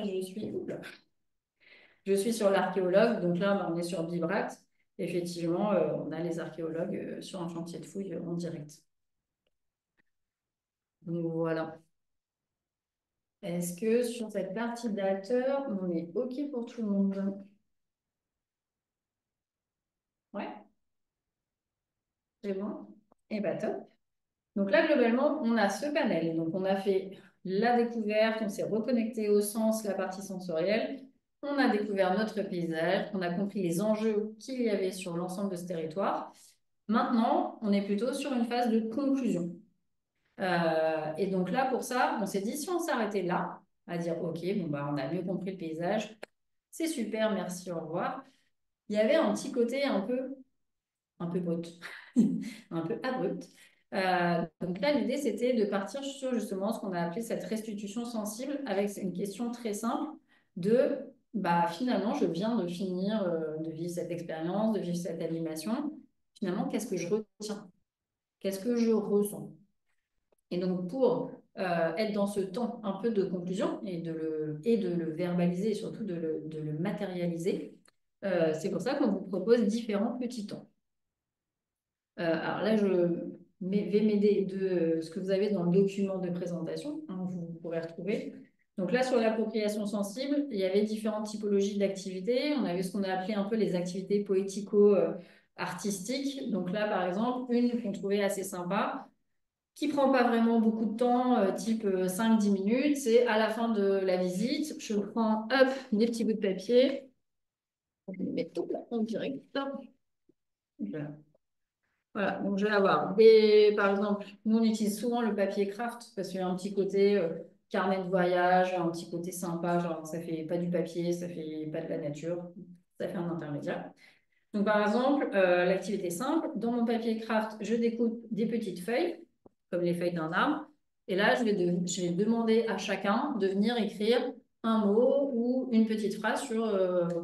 je suis sur l'archéologue, donc là, bah, on est sur Bibract. Effectivement, on a les archéologues sur un chantier de fouilles en direct. Donc voilà. Est-ce que sur cette partie d'acteurs, on est OK pour tout le monde? Ouais, c'est bon? Et bah top. Donc là, globalement, on a ce panel. Donc, on a fait la découverte, on s'est reconnecté au sens, la partie sensorielle. On a découvert notre paysage, on a compris les enjeux qu'il y avait sur l'ensemble de ce territoire. Maintenant, on est plutôt sur une phase de conclusion. Et donc là, pour ça, on s'est dit, si on s'arrêtait là, à dire, OK, bon, bah, on a mieux compris le paysage, c'est super, merci, au revoir. Il y avait un petit côté un peu brut, un peu abrupt. Donc là, l'idée, c'était de partir sur justement ce qu'on a appelé cette restitution sensible avec une question très simple de, bah, finalement, je viens de finir de vivre cette expérience, de vivre cette animation. Finalement, qu'est-ce que je retiens? Qu'est-ce que je ressens? Et donc, pour être dans ce temps un peu de conclusion et de le verbaliser et surtout de le matérialiser, c'est pour ça qu'on vous propose différents petits temps. Alors là, je vais m'aider de ce que vous avez dans le document de présentation, hein, vous pourrez retrouver. Donc là, sur l'appropriation sensible, il y avait différentes typologies d'activités. On avait ce qu'on a appelé un peu les activités poético-artistiques. Donc là, par exemple, une qu'on trouvait assez sympa, qui prend pas vraiment beaucoup de temps, type 5-10 minutes. C'est à la fin de la visite, je prends, hop, des petits bouts de papier. Je vais les mettre tout là en direct. Voilà. Voilà, donc je vais avoir par exemple, nous on utilise souvent le papier craft parce qu'il y a un petit côté carnet de voyage, un petit côté sympa, genre ça fait pas du papier, ça fait pas de la nature, ça fait un intermédiaire. Donc par exemple, l'activité simple, dans mon papier craft, je découpe des petites feuilles, comme les feuilles d'un arbre, et là je vais demander à chacun de venir écrire un mot ou une petite phrase sur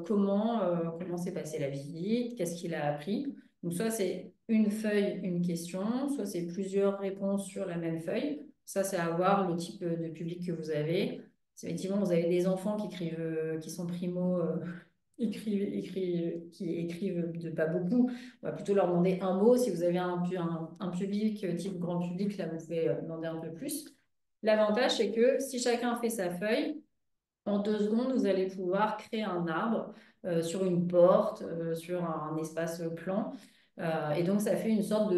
comment s'est passée la visite, qu'est-ce qu'il a appris. Donc, soit c'est une feuille, une question, soit c'est plusieurs réponses sur la même feuille. Ça, c'est à voir le type de public que vous avez. Si effectivement, vous avez des enfants qui sont primo, qui écrivent de pas beaucoup, on va plutôt leur demander un mot. Si vous avez un public type grand public, là, vous pouvez demander un peu plus. L'avantage, c'est que si chacun fait sa feuille, en 2 secondes, vous allez pouvoir créer un arbre sur une porte, sur un espace plan. Et donc, ça fait une sorte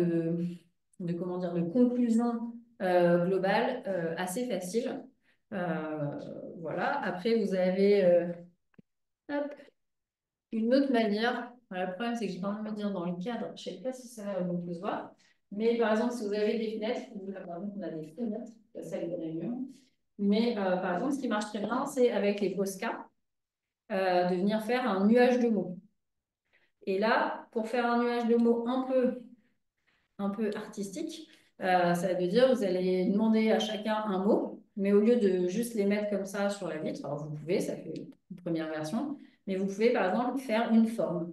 comment dire, de conclusion globale assez facile. Voilà. Après, vous avez hop, une autre manière. Voilà, le problème, c'est que j'ai pas envie de me dire dans le cadre, je ne sais pas si ça va beaucoup se voir, mais par exemple, si vous avez des fenêtres, là, par exemple, on a des fenêtres, la salle de réunion, mais par exemple, ce qui marche très bien, c'est avec les Posca, de venir faire un nuage de mots. Et là, pour faire un nuage de mots un peu artistique, ça veut dire vous allez demander à chacun un mot, mais au lieu de juste les mettre comme ça sur la vitre, alors vous pouvez, ça fait une première version, mais vous pouvez par exemple faire une forme.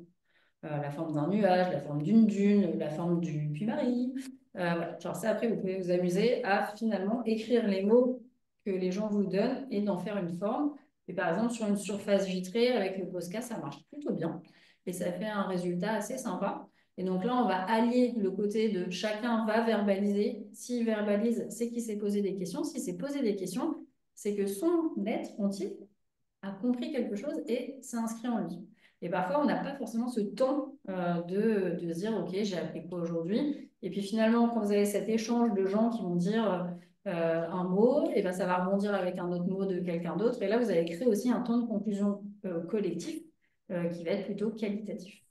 La forme d'un nuage, la forme d'une dune, la forme du puits-Marie. Voilà. Genre ça, après, vous pouvez vous amuser à finalement écrire les mots que les gens vous donnent et d'en faire une forme. Et par exemple, sur une surface vitrée avec le Posca, ça marche plutôt bien. Et ça fait un résultat assez sympa. Et donc là, on va allier le côté de chacun va verbaliser. S'il verbalise, c'est qu'il s'est posé des questions. S'il s'est posé des questions, c'est que son être entier a compris quelque chose et s'est inscrit en lui. Et parfois, on n'a pas forcément ce temps de se dire, OK, j'ai appris quoi aujourd'hui? Et puis finalement, quand vous avez cet échange de gens qui vont dire un mot, et ben, ça va rebondir avec un autre mot de quelqu'un d'autre. Et là, vous allez créer aussi un temps de conclusion collectif qui va être plutôt qualitatif.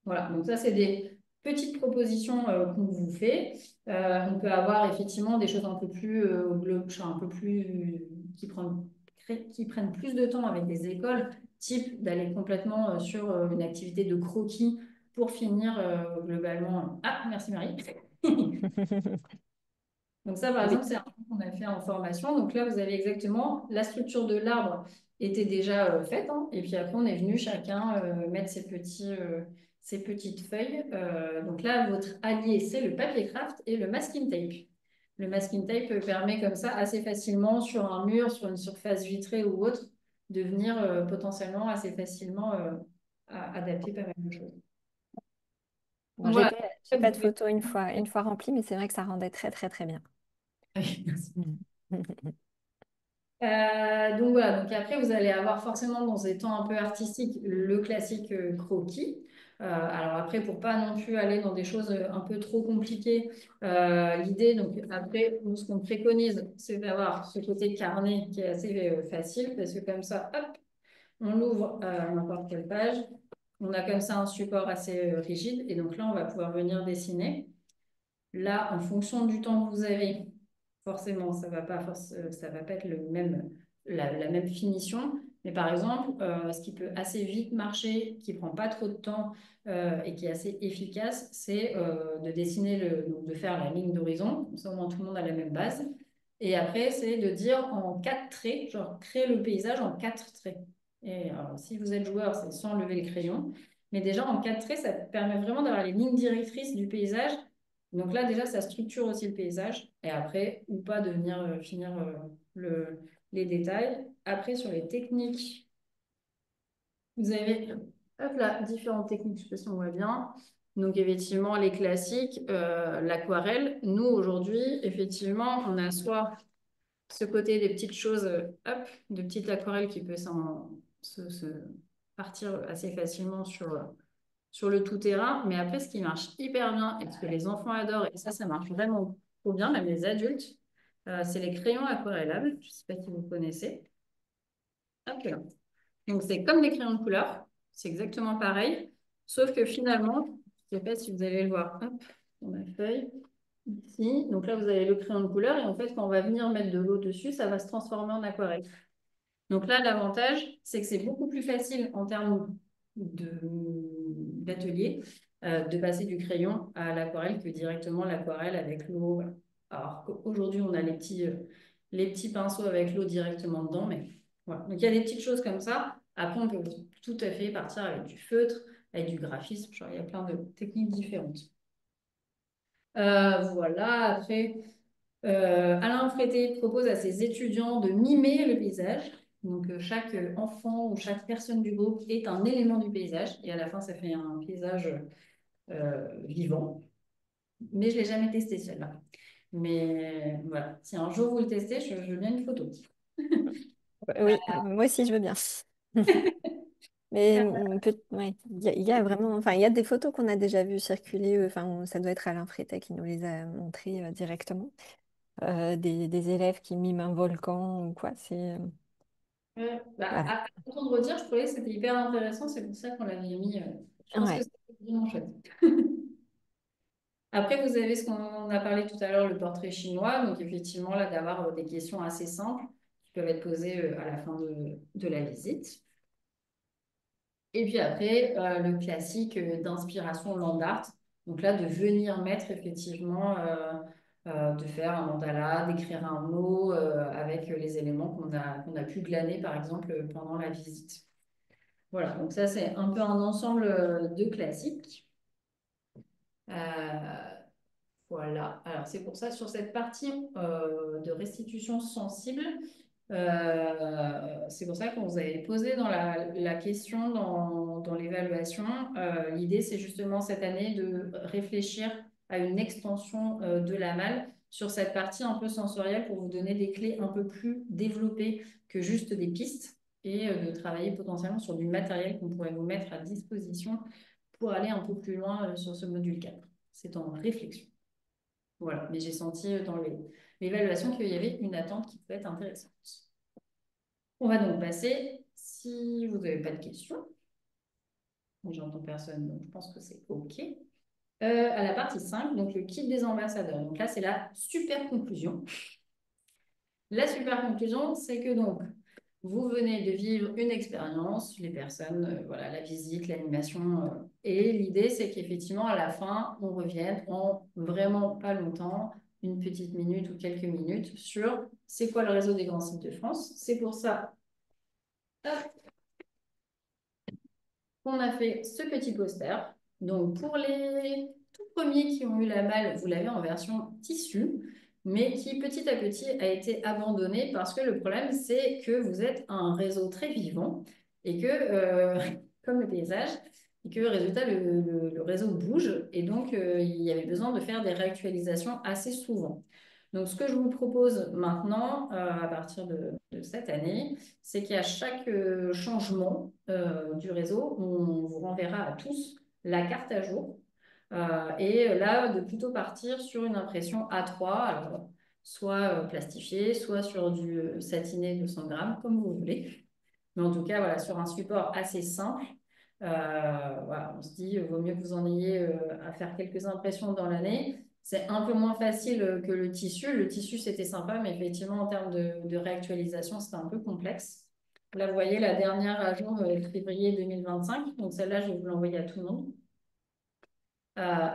Voilà, donc ça, c'est des petites propositions qu'on vous fait. On peut avoir effectivement des choses un peu plus un peu plus qui prennent plus de temps avec des écoles, type d'aller complètement sur une activité de croquis pour finir globalement. Ah, merci Marie. Donc ça, par Oui. exemple, c'est un truc qu'on a fait en formation. Donc là, vous avez exactement la structure de l'arbre était déjà faite, hein. Et puis après, on est venu chacun mettre ses petites feuilles. Donc là, votre allié, c'est le papier craft et le masking tape. Le masking tape permet comme ça assez facilement sur un mur, sur une surface vitrée ou autre, de venir potentiellement assez facilement adapter pas mal de choses. Bon, Donc voilà. j'ai pas de photo une fois remplie, mais c'est vrai que ça rendait très, très, très bien. Merci. Mm. Donc voilà, donc après vous allez avoir forcément dans ces temps un peu artistiques le classique croquis. Alors après pour pas non plus aller dans des choses un peu trop compliquées, l'idée donc après nous ce qu'on préconise c'est d'avoir ce côté carnet qui est assez facile parce que comme ça hop on l'ouvre à n'importe quelle page, on a comme ça un support assez rigide et donc là on va pouvoir venir dessiner. Là, en fonction du temps que vous avez, forcément, ça va pas être la même finition. Mais par exemple, ce qui peut assez vite marcher, qui prend pas trop de temps et qui est assez efficace, c'est de dessiner donc de faire la ligne d'horizon. Comme ça, au moins, tout le monde a la même base. Et après, c'est de dire en 4 traits, genre créer le paysage en 4 traits. Et alors, si vous êtes joueur, c'est sans lever le crayon. Mais déjà, en 4 traits, ça permet vraiment d'avoir les lignes directrices du paysage donc là, déjà, ça structure aussi le paysage. Et après, ou pas de venir finir les détails. Après, sur les techniques, vous avez hop là, différentes techniques. Je ne sais pas si on voit bien. Donc, effectivement, les classiques, l'aquarelle. Nous, aujourd'hui, effectivement, on a soit ce côté des petites choses, hop, de petites aquarelles qui peuvent se partir assez facilement sur le tout-terrain. Mais après, ce qui marche hyper bien et ce que les enfants adorent, et ça marche vraiment trop bien, même les adultes, c'est les crayons aquarellables. Je ne sais pas si vous connaissez. Hop là. Donc, c'est comme les crayons de couleur. C'est exactement pareil. Sauf que finalement, je ne sais pas si vous allez le voir, hop, dans ma feuille, ici. Donc là, vous avez le crayon de couleur. Et en fait, quand on va venir mettre de l'eau dessus, ça va se transformer en aquarelle. Donc là, l'avantage, c'est que c'est beaucoup plus facile en termes d'atelier de passer du crayon à l'aquarelle que directement l'aquarelle avec l'eau. Voilà. Alors qu'aujourd'hui, on a les petits pinceaux avec l'eau directement dedans, mais voilà. Donc il y a des petites choses comme ça. Après, on peut tout à fait partir avec du feutre, avec du graphisme. Genre, il y a plein de techniques différentes. Voilà, après. Alain Frété propose à ses étudiants de mimer le paysage. Donc, chaque enfant ou chaque personne du groupe est un élément du paysage. Et à la fin, ça fait un paysage vivant. Mais je ne l'ai jamais testé, celle-là. Mais voilà, si un jour vous le testez, je veux bien une photo. Oui, moi aussi, je veux bien. Mais ouais, il y a vraiment, enfin, il y a des photos qu'on a déjà vues circuler. Enfin, ça doit être Alain Frétet qui nous les a montrées directement. Des élèves qui miment un volcan ou quoi. Ouais. Bah, Voilà. à entendre redire, je trouvais que c'était hyper intéressant. C'est pour ça qu'on l'avait mis. Je pense que Ouais. c'était vraiment chouette. Après, vous avez ce qu'on a parlé tout à l'heure, le portrait chinois. Donc, effectivement, là, d'avoir des questions assez simples qui peuvent être posées à la fin de la visite. Et puis après, le classique d'inspiration land art. Donc là, de venir mettre effectivement, de faire un mandala, d'écrire un mot avec les éléments qu'on a pu glaner, par exemple, pendant la visite. Voilà, donc ça, c'est un peu un ensemble de classiques. Euh, voilà, alors c'est pour ça, sur cette partie de restitution sensible, c'est pour ça qu'on vous avait posé dans la question dans l'évaluation. L'idée, c'est justement cette année de réfléchir à une extension de la malle sur cette partie un peu sensorielle pour vous donner des clés un peu plus développées que juste des pistes et de travailler potentiellement sur du matériel qu'on pourrait vous mettre à disposition pour aller un peu plus loin sur ce module 4. C'est en réflexion. Voilà, mais j'ai senti dans l'évaluation qu'il y avait une attente qui peut être intéressante. On va donc passer, si vous n'avez pas de questions, j'entends personne, donc je pense que c'est OK, à la partie 5, donc le kit des ambassadeurs. Donc là, c'est la super conclusion. La super conclusion, c'est que donc, vous venez de vivre une expérience, les personnes, voilà, la visite, l'animation, et l'idée, c'est qu'effectivement, à la fin, on revienne en vraiment pas longtemps, une petite minute ou quelques minutes, sur c'est quoi le réseau des grands sites de France. C'est pour ça, hop, qu'on a fait ce petit poster. Donc, pour les tout premiers qui ont eu la malle, vous l'avez en version tissu, mais qui petit à petit a été abandonné parce que le problème, c'est que vous êtes un réseau très vivant et que, comme le paysage, et que résultat, le réseau bouge et donc il y avait besoin de faire des réactualisations assez souvent. Donc, ce que je vous propose maintenant, à partir de cette année, c'est qu'à chaque changement du réseau, on vous renverra à tous la carte à jour. Et là, de plutôt partir sur une impression A3, alors, soit plastifiée, soit sur du satiné de 100 grammes, comme vous voulez. Mais en tout cas, voilà, sur un support assez simple. Voilà, on se dit, il vaut mieux que vous en ayez à faire quelques impressions dans l'année. C'est un peu moins facile que le tissu. Le tissu, c'était sympa, mais effectivement, en termes de réactualisation, c'était un peu complexe. Là, vous voyez, la dernière à jour, février 2025. Donc, celle-là, je vais vous l'envoyer à tout le monde.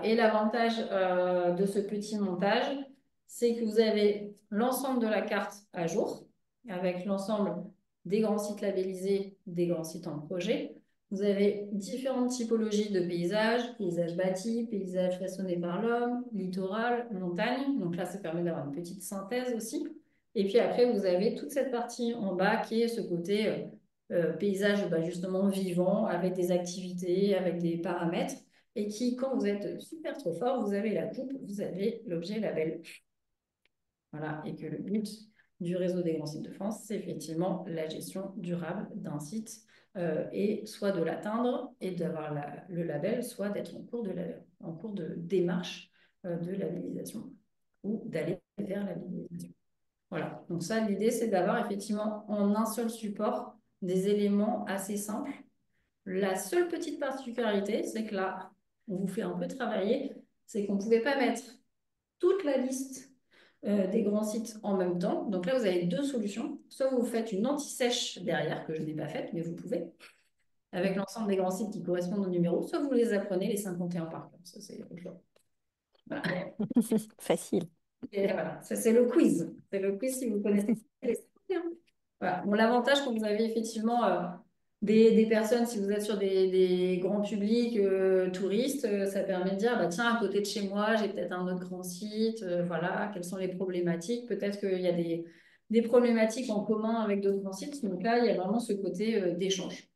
Et l'avantage de ce petit montage, c'est que vous avez l'ensemble de la carte à jour, avec l'ensemble des grands sites labellisés, des grands sites en projet. Vous avez différentes typologies de paysages, paysages bâtis, paysages façonnés par l'homme, littoral, montagne. Donc là, ça permet d'avoir une petite synthèse aussi. Et puis après, vous avez toute cette partie en bas qui est ce côté paysage bah, justement vivant, avec des activités, avec des paramètres et qui, quand vous êtes super trop fort, vous avez la coupe, vous avez l'objet label. Voilà, et que le but du réseau des grands sites de France, c'est effectivement la gestion durable d'un site et soit de l'atteindre et d'avoir le label, soit d'être en cours de démarche de labellisation ou d'aller vers la labellisation. Voilà, donc ça, l'idée, c'est d'avoir effectivement en un seul support des éléments assez simples. La seule petite particularité, c'est que là, on vous fait un peu travailler, c'est qu'on ne pouvait pas mettre toute la liste des grands sites en même temps. Donc là, vous avez deux solutions. Soit vous faites une anti-sèche derrière, que je n'ai pas faite, mais vous pouvez, avec l'ensemble des grands sites qui correspondent au numéro, soit vous les apprenez, les 51 par cœur. Ça, c'est le choix. Voilà. Facile. Et voilà, ça c'est le quiz. C'est le quiz si vous connaissez les 51. Voilà. Bon, l'avantage quand vous avez effectivement des personnes, si vous êtes sur des grands publics touristes, ça permet de dire, bah, tiens, à côté de chez moi, j'ai peut-être un autre grand site, voilà, quelles sont les problématiques. Peut-être qu'il y a des problématiques en commun avec d'autres grands sites. Donc là, il y a vraiment ce côté d'échange.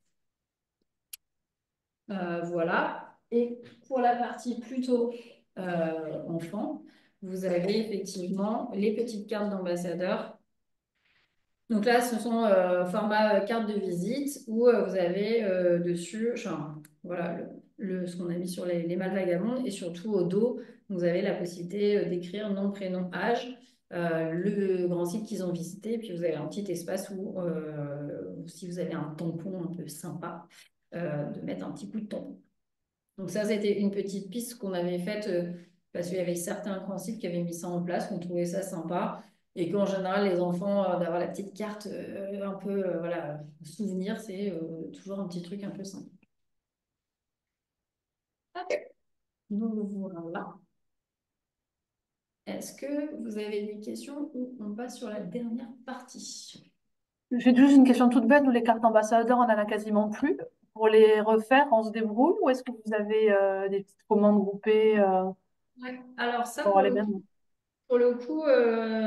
Voilà. Et pour la partie plutôt enfant, vous avez effectivement les petites cartes d'ambassadeurs Donc là, ce sont format carte de visite où vous avez dessus, enfin, voilà, ce qu'on a mis sur les mâles vagabonds et surtout au dos, vous avez la possibilité d'écrire nom, prénom, âge, le grand site qu'ils ont visité, et puis vous avez un petit espace où si vous avez un tampon un peu sympa, de mettre un petit coup de tampon. Donc ça, c'était une petite piste qu'on avait faite parce qu'il y avait certains grands sites qui avaient mis ça en place, qu'on trouvait ça sympa. Et qu'en général, les enfants, d'avoir la petite carte un peu voilà, souvenir, c'est toujours un petit truc un peu sympa. Ok. Donc voilà. Est-ce que vous avez des questions ou on passe sur la dernière partie? J'ai juste une question toute bête. Nous, les cartes ambassadeurs, on en a quasiment plus. Pour les refaire, on se débrouille ou est-ce que vous avez des petites commandes groupées Ouais. Alors ça, pour avoir les mêmes? pour le coup,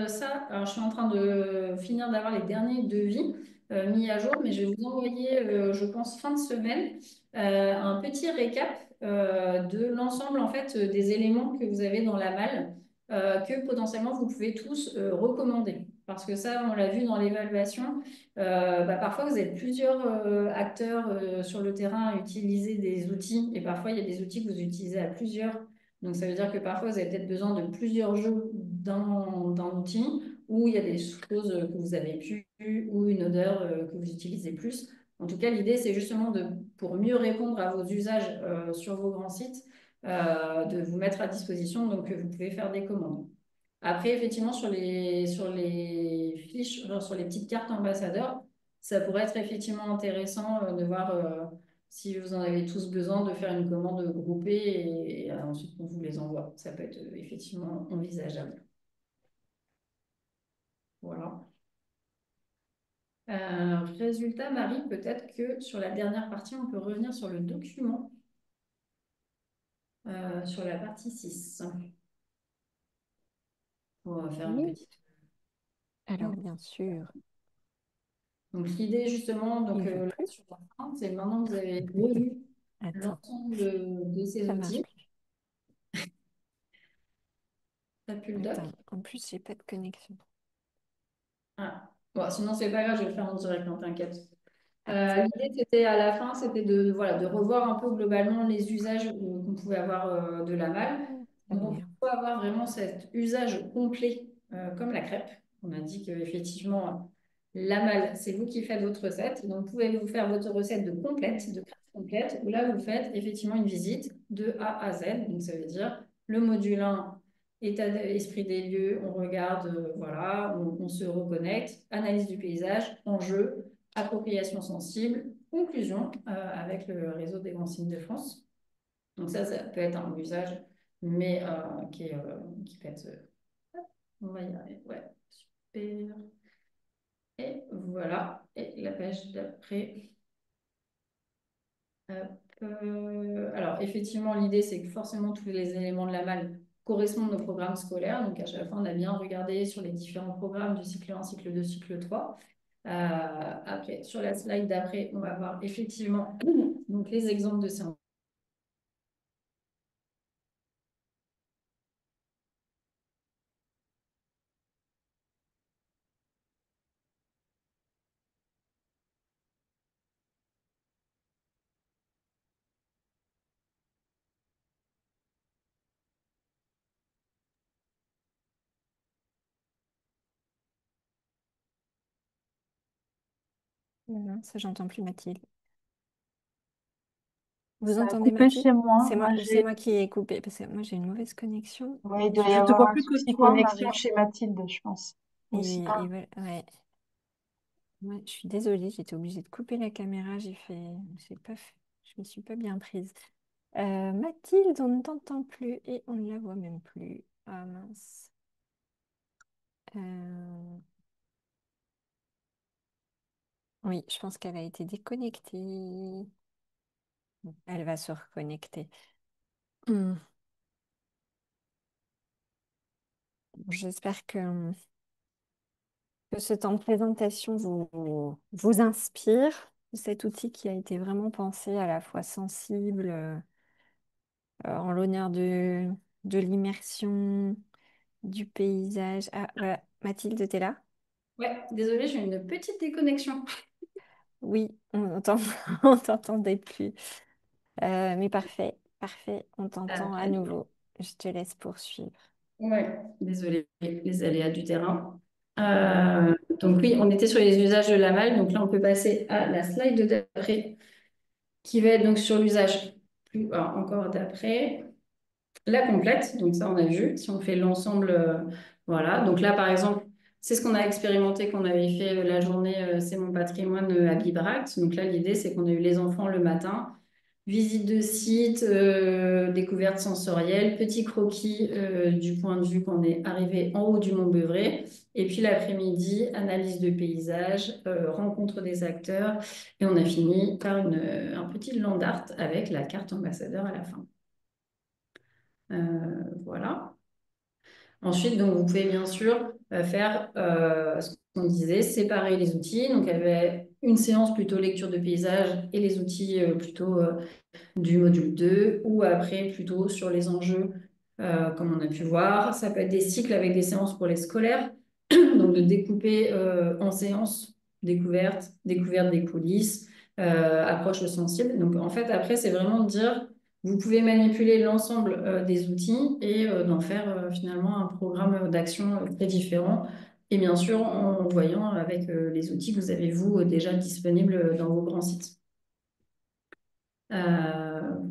ça, alors je suis en train de finir d'avoir les derniers devis mis à jour, mais je vais vous envoyer, je pense, fin de semaine, un petit récap de l'ensemble en fait des éléments que vous avez dans la malle que potentiellement vous pouvez tous recommander. Parce que ça, on l'a vu dans l'évaluation, parfois vous êtes plusieurs acteurs sur le terrain à utiliser des outils et parfois il y a des outils que vous utilisez à plusieurs. Donc, ça veut dire que parfois, vous avez peut-être besoin de plusieurs jeux d'un outil où il y a des choses que vous avez pu ou une odeur que vous utilisez plus. En tout cas, l'idée, c'est justement pour mieux répondre à vos usages sur vos grands sites, de vous mettre à disposition. Donc, vous pouvez faire des commandes. Après, effectivement, sur les fiches, genre sur les petites cartes ambassadeurs, ça pourrait être effectivement intéressant de voir si vous en avez tous besoin de faire une commande groupée et ensuite on vous les envoie. Ça peut être effectivement envisageable. Voilà. Résultat, Marie, peut-être que sur la dernière partie, on peut revenir sur le document, sur la partie 6. On va faire une Oui. petite. Alors, bien sûr, Donc l'idée justement, donc, il veut là, plus. sur la fin, c'est maintenant que vous avez revu Attends, l'ensemble de ces ça marche outils. plus. T'as plus le doc. Attends, en plus, j'ai pas de connexion. Ah. Bon, sinon, c'est pas grave, je vais le faire en direct, non, t'inquiète. Attends. L'idée, c'était à la fin, c'était voilà, de revoir un peu globalement les usages qu'on pouvait avoir de la malle. Ça Donc, m'énerve. on peut avoir vraiment cet usage complet comme la crêpe. On a dit qu'effectivement, la malle, c'est vous qui faites votre recette. Donc, vous pouvez vous faire votre recette de crêpe complète, où là, vous faites effectivement une visite de A à Z. Donc, ça veut dire le module 1, état d'esprit des lieux, on regarde, voilà, on se reconnecte, analyse du paysage, enjeu, appropriation sensible, conclusion avec le réseau des grands signes de France. Donc ça peut être un usage, mais qui peut être... on va y arriver. Ouais, super. Et voilà. Et la page d'après. Alors, effectivement, l'idée, c'est que forcément, tous les éléments de la malle correspondent au programme scolaire. Donc, à chaque fois, on a bien regardé sur les différents programmes du cycle 1, cycle 2, cycle 3. Après, sur la slide d'après, on va voir effectivement donc, les exemples de séances. Non, ça, j'entends plus Mathilde. Vous Ça a entendez coupé Mathilde? chez moi. C'est moi Moi, ou c'est j'ai... moi qui ai coupé? Parce que moi, j'ai une mauvaise connexion. Ouais, il doit y Je te avoir vois un plus que souci de toi, connexion Marie. chez Mathilde, je pense. Aussi. Et voilà, ouais. Ouais, je suis désolée, j'étais obligée de couper la caméra. J'ai pas fait, je me suis pas bien prise. Mathilde, on ne t'entend plus et on ne la voit même plus. Ah mince. Euh, Oui, je pense qu'elle a été déconnectée. Bon, elle va se reconnecter. Hmm. J'espère que ce temps de présentation vous inspire. Cet outil qui a été vraiment pensé à la fois sensible, en l'honneur de l'immersion, du paysage. Ah, voilà, Mathilde, t'es là? Ouais, désolée, j'ai une petite déconnexion. Oui, on t'entendait plus. Mais parfait, parfait, on Ah, t'entend à très bien. nouveau. Je te laisse poursuivre. Ouais, désolée, les aléas du terrain. Donc oui, on était sur les usages de la malle. Donc là, on peut passer à la slide d'après, qui va être donc sur l'usage encore d'après. La complète, donc ça on a vu, si on fait l'ensemble, voilà. Donc là par exemple, c'est ce qu'on a expérimenté, qu'on avait fait la journée C'est mon patrimoine à Bibract. Donc là l'idée c'est qu'on a eu les enfants le matin, visite de site, découverte sensorielle, petit croquis du point de vue qu'on est arrivé en haut du Mont Beuvray. Et puis l'après-midi, analyse de paysage, rencontre des acteurs. Et on a fini par un petit land art avec la carte ambassadeur à la fin. Voilà. Ensuite, donc, vous pouvez bien sûr faire ce qu'on disait, séparer les outils. Donc, il y avait une séance plutôt lecture de paysage et les outils plutôt du module 2 ou après plutôt sur les enjeux, comme on a pu voir. Ça peut être des cycles avec des séances pour les scolaires, donc de découper en séances, découverte des coulisses, approche sensible. Donc en fait, après, c'est vraiment de dire, vous pouvez manipuler l'ensemble des outils et d'en faire finalement un programme d'action très différent. Et bien sûr, en voyant avec les outils que vous avez, vous, déjà disponibles dans vos grands sites.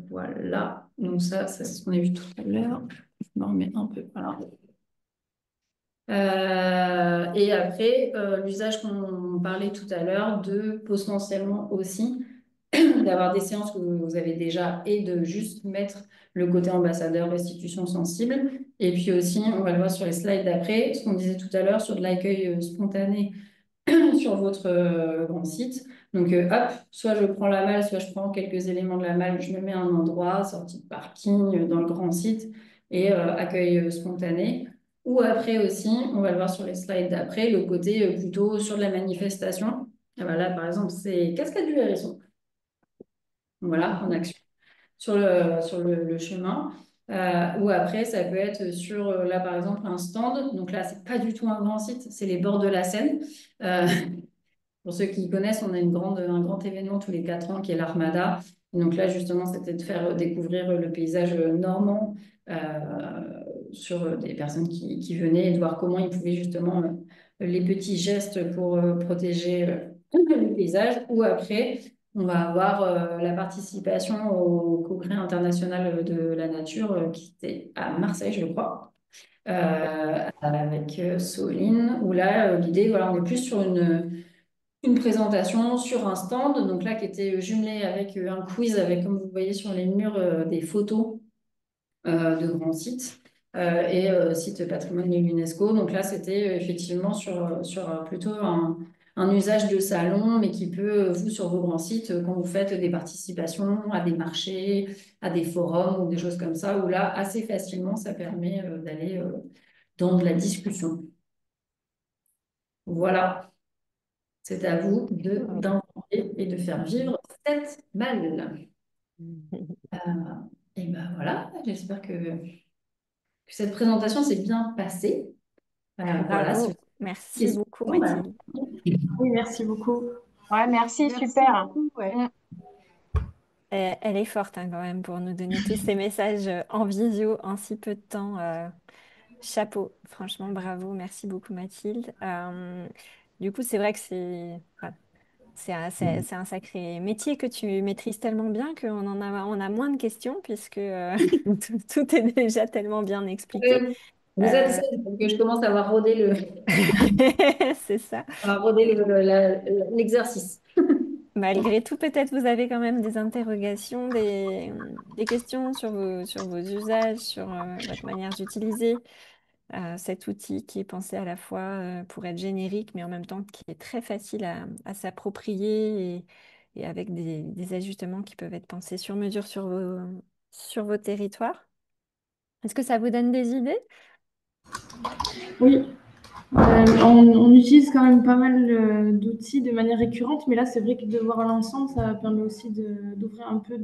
Voilà, donc ça c'est ce qu'on a vu tout à l'heure. Je me remets un peu, voilà. Et après, l'usage qu'on parlait tout à l'heure de potentiellement aussi d'avoir des séances que vous avez déjà et de juste mettre le côté ambassadeur, restitution sensible. Et puis aussi, on va le voir sur les slides d'après, ce qu'on disait tout à l'heure sur de l'accueil spontané sur votre grand site. Donc, hop, soit je prends la malle, soit je prends quelques éléments de la malle, je me mets à un endroit, sortie de parking dans le grand site et accueil spontané. Ou après aussi, on va le voir sur les slides d'après, le côté plutôt sur de la manifestation. Et ben là, par exemple, c'est Cascade du Hérisson. Voilà, en action sur le chemin. Ou après, ça peut être sur, là, par exemple, un stand. Donc là, c'est pas du tout un grand site, c'est les bords de la Seine. Euh, pour ceux qui connaissent, on a un grand événement tous les 4 ans qui est l'Armada. Et donc là, justement, c'était de faire découvrir le paysage normand sur des personnes qui venaient et de voir comment ils pouvaient justement les petits gestes pour protéger le paysage. Ou après, on va avoir la participation au Congrès international de la nature qui était à Marseille, je crois. Avec Soline, où là, l'idée, voilà, on est plus sur une présentation sur un stand, donc là qui était jumelé avec un quiz avec, comme vous voyez sur les murs, des photos de grands sites et sites patrimoine de l'UNESCO. Donc là, c'était effectivement sur plutôt un usage de salon, mais qui peut, vous, sur vos grands sites, quand vous faites des participations à des marchés, à des forums ou des choses comme ça, où là, assez facilement, ça permet d'aller dans de la discussion. Voilà. C'est à vous d'inventer et de faire vivre cette balle. Euh, et ben voilà, j'espère que cette présentation s'est bien passée. Voilà, si vous Bravo, avez des merci questions, beaucoup bah, Mathilde. Oui, merci beaucoup. Ouais, merci, Merci super. beaucoup, ouais. Mm. Elle est forte hein, quand même pour nous donner tous ces messages en visio en si peu de temps. Chapeau, franchement bravo, merci beaucoup Mathilde. Du coup, c'est vrai que voilà, c'est un sacré métier que tu maîtrises tellement bien on a moins de questions puisque tout est déjà tellement bien expliqué. vous êtes Euh, seul, donc je commence à avoir rodé c'est ça. l'exercice. Malgré tout, peut-être vous avez quand même des interrogations, des questions sur vos usages, sur votre manière d'utiliser cet outil qui est pensé à la fois pour être générique, mais en même temps qui est très facile à s'approprier et avec des ajustements qui peuvent être pensés sur mesure sur vos territoires. Est-ce que ça vous donne des idées? Oui, on utilise quand même pas mal d'outils de manière récurrente, mais là, c'est vrai que de voir l'ensemble, ça permet aussi d'ouvrir un peu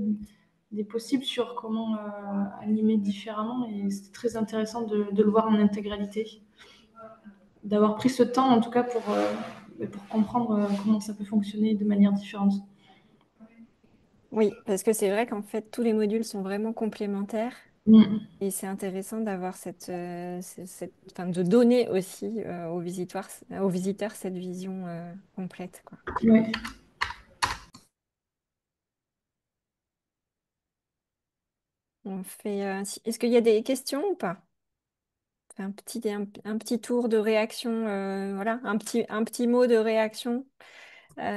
des possibles sur comment animer différemment, et c'est très intéressant de le voir en intégralité. d'avoir pris ce temps, en tout cas, pour comprendre comment ça peut fonctionner de manière différente. Oui, parce que c'est vrai qu'en fait, tous les modules sont vraiment complémentaires Mm. et c'est intéressant d'avoir enfin, de donner aussi aux visiteurs cette vision complète, quoi. Ouais. Est-ce qu'il y a des questions ou pas? On fait un petit tour de réaction, voilà, un petit mot de réaction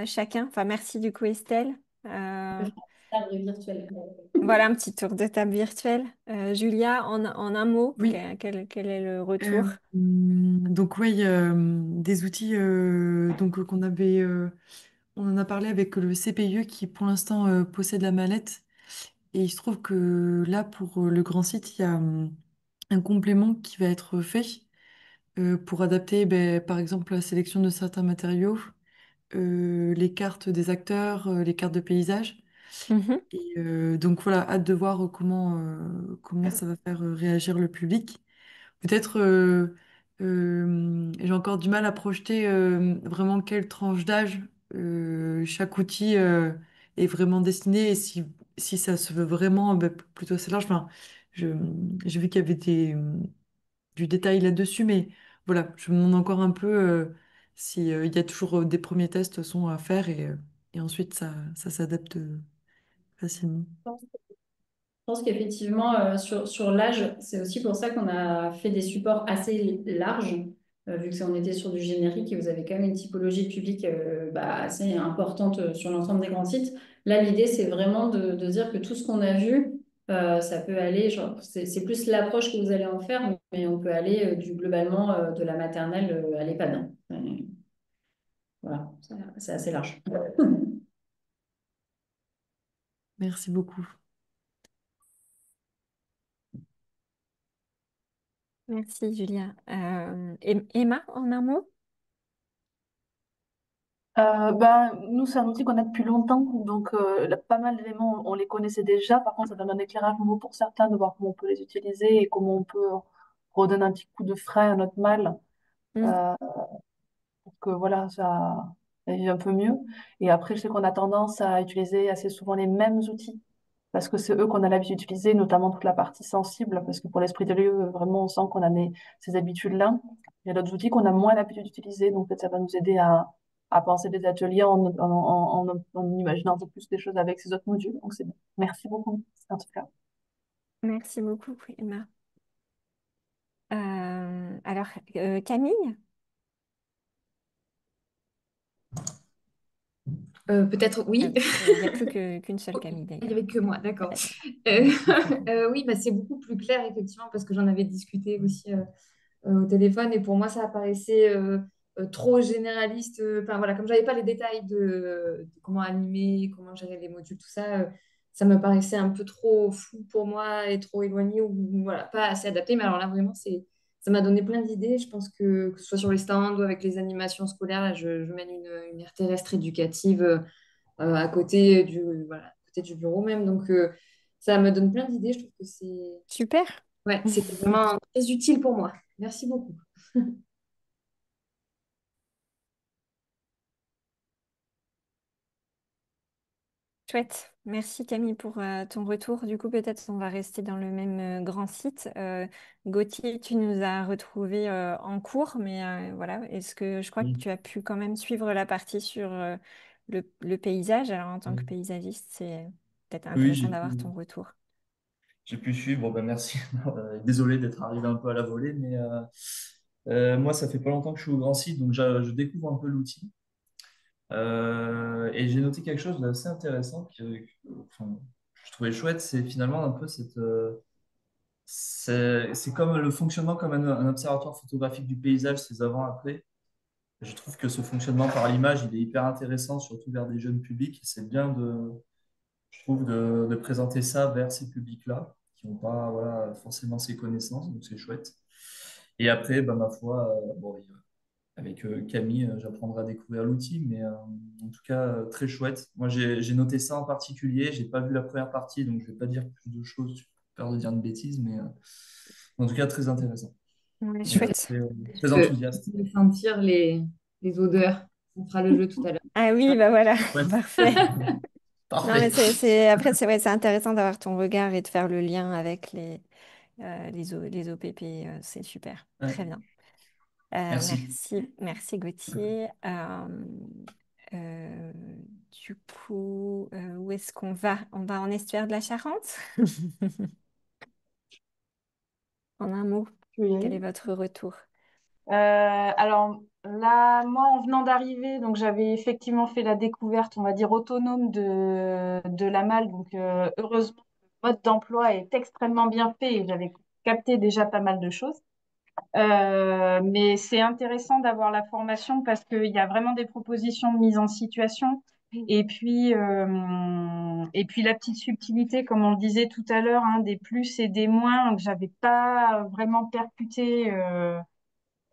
chacun. Enfin, merci du coup, Estelle. Euh, Arbre virtuel. voilà, un petit tour de table virtuelle. Julia, en un mot, Oui, quel est le retour? donc oui, des outils qu'on avait, on en a parlé avec le CPIE qui pour l'instant possède la mallette. Et il se trouve que là, pour le grand site, il y a un complément qui va être fait pour adapter, ben, par exemple, la sélection de certains matériaux, les cartes des acteurs, les cartes de paysage. Mhm. Et donc voilà, hâte de voir comment ça va faire réagir le public. Peut-être j'ai encore du mal à projeter vraiment quelle tranche d'âge chaque outil est vraiment destiné et si ça se veut vraiment plutôt assez large. Enfin, je- j'ai vu qu'il y avait du détail là-dessus, mais voilà, je me demande encore un peu si il y a toujours des premiers tests sont à faire et ensuite ça s'adapte facilement. Je pense qu'effectivement, sur l'âge, c'est aussi pour ça qu'on a fait des supports assez larges, vu que on était sur du générique et vous avez quand même une typologie de public assez importante sur l'ensemble des grands sites. Là, l'idée, c'est vraiment de dire que tout ce qu'on a vu, ça peut aller, genre, c'est plus l'approche que vous allez en faire, mais on peut aller globalement de la maternelle à l'EHPAD, hein. Voilà, c'est assez large. Merci beaucoup. Merci, Julia. Emma, en un mot? Nous, c'est un outil qu'on a depuis longtemps, donc pas mal d'éléments, on les connaissait déjà. Par contre, ça donne un éclairage nouveau pour certains de voir comment on peut les utiliser et comment on peut redonner un petit coup de frein à notre mal. Mm. Euh, pour que voilà, ça aille un peu mieux. Et après, je sais qu'on a tendance à utiliser assez souvent les mêmes outils parce que c'est eux qu'on a l'habitude d'utiliser, notamment toute la partie sensible, parce que pour l'esprit de lieu, vraiment, on sent qu'on a ces habitudes-là. Il y a d'autres outils qu'on a moins l'habitude d'utiliser, donc peut-être ça va nous aider à penser des ateliers en imaginant un peu plus des choses avec ces autres modules. Donc c'est bien. Merci beaucoup, en tout cas. Merci beaucoup, Emma. Alors, Camille? Peut-être oui. Il n'y a plus qu'une seule Ok, Camille, il n'y d'ailleurs. avait que moi, d'accord. Euh, oui, bah, c'est beaucoup plus clair, effectivement, parce que j'en avais discuté aussi au téléphone, et pour moi, ça apparaissait trop généraliste. Enfin, voilà, comme j'avais pas les détails de comment animer, comment gérer les modules, tout ça, ça me paraissait un peu trop flou pour moi et trop éloigné, ou voilà, pas assez adapté. Mais alors là, vraiment, ça m'a donné plein d'idées. Je pense que ce soit sur les stands ou avec les animations scolaires, là, je mène une aire terrestre éducative à côté voilà, à côté du bureau même. Donc, ça me donne plein d'idées. Je trouve que Super. ouais, c'était vraiment très utile pour moi. Merci beaucoup. Chouette. Merci Camille pour ton retour. Du coup, peut-être on va rester dans le même grand site. Gauthier, tu nous as retrouvés en cours, mais voilà, est-ce que je crois que Oui, tu as pu quand même suivre la partie sur le paysage? Alors, en tant que oui. paysagiste, c'est peut-être Oui, intéressant d'avoir ton retour. j'ai pu suivre. Bon, ben, merci. Désolé d'être arrivé un peu à la volée, mais moi, ça fait pas longtemps que je suis au Grand Site, donc je découvre un peu l'outil. Et j'ai noté quelque chose d'assez intéressant enfin, je trouvais chouette, c'est finalement un peu c'est comme le fonctionnement comme un observatoire photographique du paysage, ses avant-après. Je trouve que ce fonctionnement par l'image, il est hyper intéressant, surtout vers des jeunes publics. C'est bien je trouve, de présenter ça vers ces publics-là, qui n'ont pas voilà, forcément ces connaissances, donc c'est chouette. Et après, bah, ma foi, bon, avec Camille, j'apprendrai à découvrir l'outil, mais en tout cas, très chouette. Moi, j'ai noté ça en particulier. J'ai pas vu la première partie, donc je vais pas dire plus de choses, j'ai peur de dire une bêtise, mais en tout cas, très intéressant. Ouais, Donc, chouette. très De, enthousiaste. de sentir les odeurs. On fera le jeu tout à l'heure. Ah oui, bah voilà, Ouais. parfait. Non, mais Parfait. après, c'est vrai, c'est intéressant d'avoir ton regard et de faire le lien avec les OPP. C'est super. Ouais. Très bien. Merci. Merci Gauthier. Euh, du coup, où est-ce qu'on va? On va en estuaire de la Charente? En un mot, Tu veux y quel est aller? votre retour? Alors là, moi, en venant d'arriver, donc j'avais effectivement fait la découverte, on va dire, autonome de la malle. Donc heureusement, le mode d'emploi est extrêmement bien fait et j'avais capté déjà pas mal de choses. Mais c'est intéressant d'avoir la formation parce qu'il y a vraiment des propositions de mise en situation. Et puis la petite subtilité, comme on le disait tout à l'heure, hein, des plus et des moins que j'avais pas vraiment percuté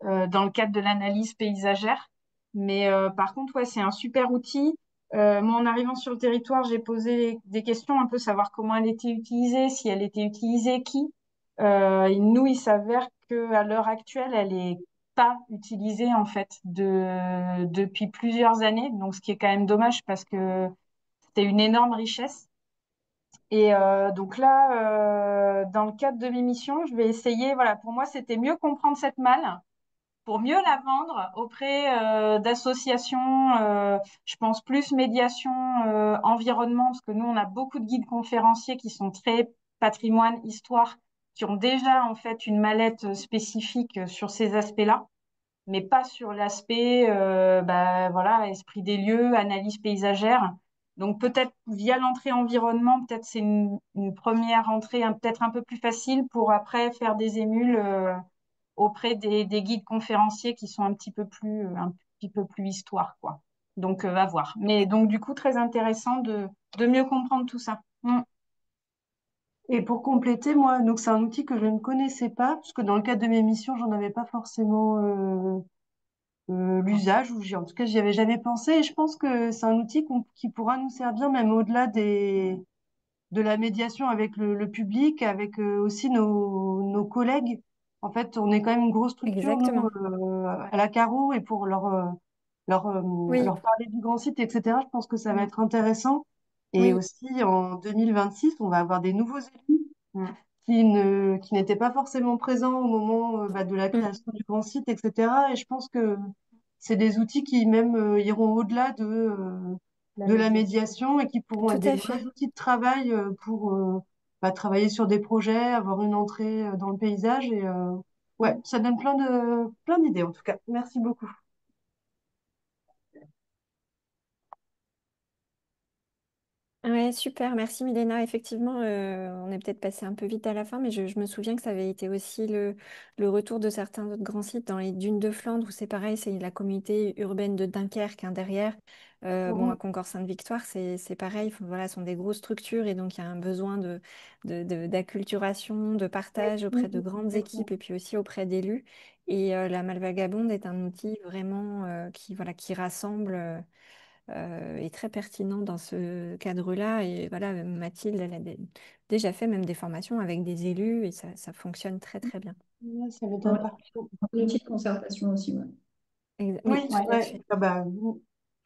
dans le cadre de l'analyse paysagère. Mais par contre, ouais, c'est un super outil. Moi, en arrivant sur le territoire, j'ai posé des questions, un peu savoir comment elle était utilisée, si elle était utilisée, qui. Nous, il s'avère qu'à l'heure actuelle, elle est pas utilisée en fait depuis plusieurs années. Donc, ce qui est quand même dommage parce que c'était une énorme richesse. Et donc là, dans le cadre de mes missions, je vais essayer. Voilà, pour moi, c'était mieux comprendre cette malle pour mieux la vendre auprès d'associations, je pense plus médiation, environnement, parce que nous, on a beaucoup de guides conférenciers qui sont très patrimoine, histoire, qui ont déjà en fait une mallette spécifique sur ces aspects-là, mais pas sur l'aspect, bah, voilà, esprit des lieux, analyse paysagère. Donc peut-être via l'entrée environnement, peut-être c'est une première entrée peut-être un peu plus facile pour après faire des émules auprès des guides conférenciers qui sont un petit peu plus histoire, quoi. Donc, à voir. Mais donc, du coup, très intéressant de mieux comprendre tout ça. Mm. Et pour compléter, moi, donc c'est un outil que je ne connaissais pas, parce que dans le cadre de mes missions, j'en avais pas forcément l'usage, ou en tout cas, j'y avais jamais pensé. Et je pense que c'est un outil qui pourra nous servir même au-delà de la médiation avec le public, avec aussi nos collègues. En fait, on est quand même une grosse structure, nous, Exactement. à la Carreau, et pour Oui, leur parler du grand site, etc., je pense que ça va être intéressant. Et oui, aussi, en 2026, on va avoir des nouveaux élus Mm. qui n'étaient pas forcément présents au moment de la mm, création du grand site, etc. Et je pense que c'est des outils qui même iront au-delà La de la médiation. médiation et qui pourront tout être des à vrais fait. outils de travail pour travailler sur des projets, avoir une entrée dans le paysage. Et ouais, ça donne plein d'idées en tout cas. Merci beaucoup. Ouais, super, merci Milena. Effectivement, on est peut-être passé un peu vite à la fin, mais je me souviens que ça avait été aussi le retour de certains autres grands sites dans les dunes de Flandre, où c'est pareil, c'est la communauté urbaine de Dunkerque, hein, derrière. Bon, à Mhm. Concors-Sainte-Victoire, c'est pareil, voilà, ce sont des grosses structures et donc il y a un besoin d'acculturation, de partage auprès de grandes équipes et puis aussi auprès d'élus. Et la Malvagabonde est un outil vraiment voilà, qui rassemble. Est très pertinent dans ce cadre-là. Et voilà, Mathilde, elle a déjà fait même des formations avec des élus et ça fonctionne très très bien. Ouais, ça m'étonne Ouais. pas. Un outil de concertation aussi, ouais. Oui, Oui, tout Ouais. à ouais. fait. Ah bah,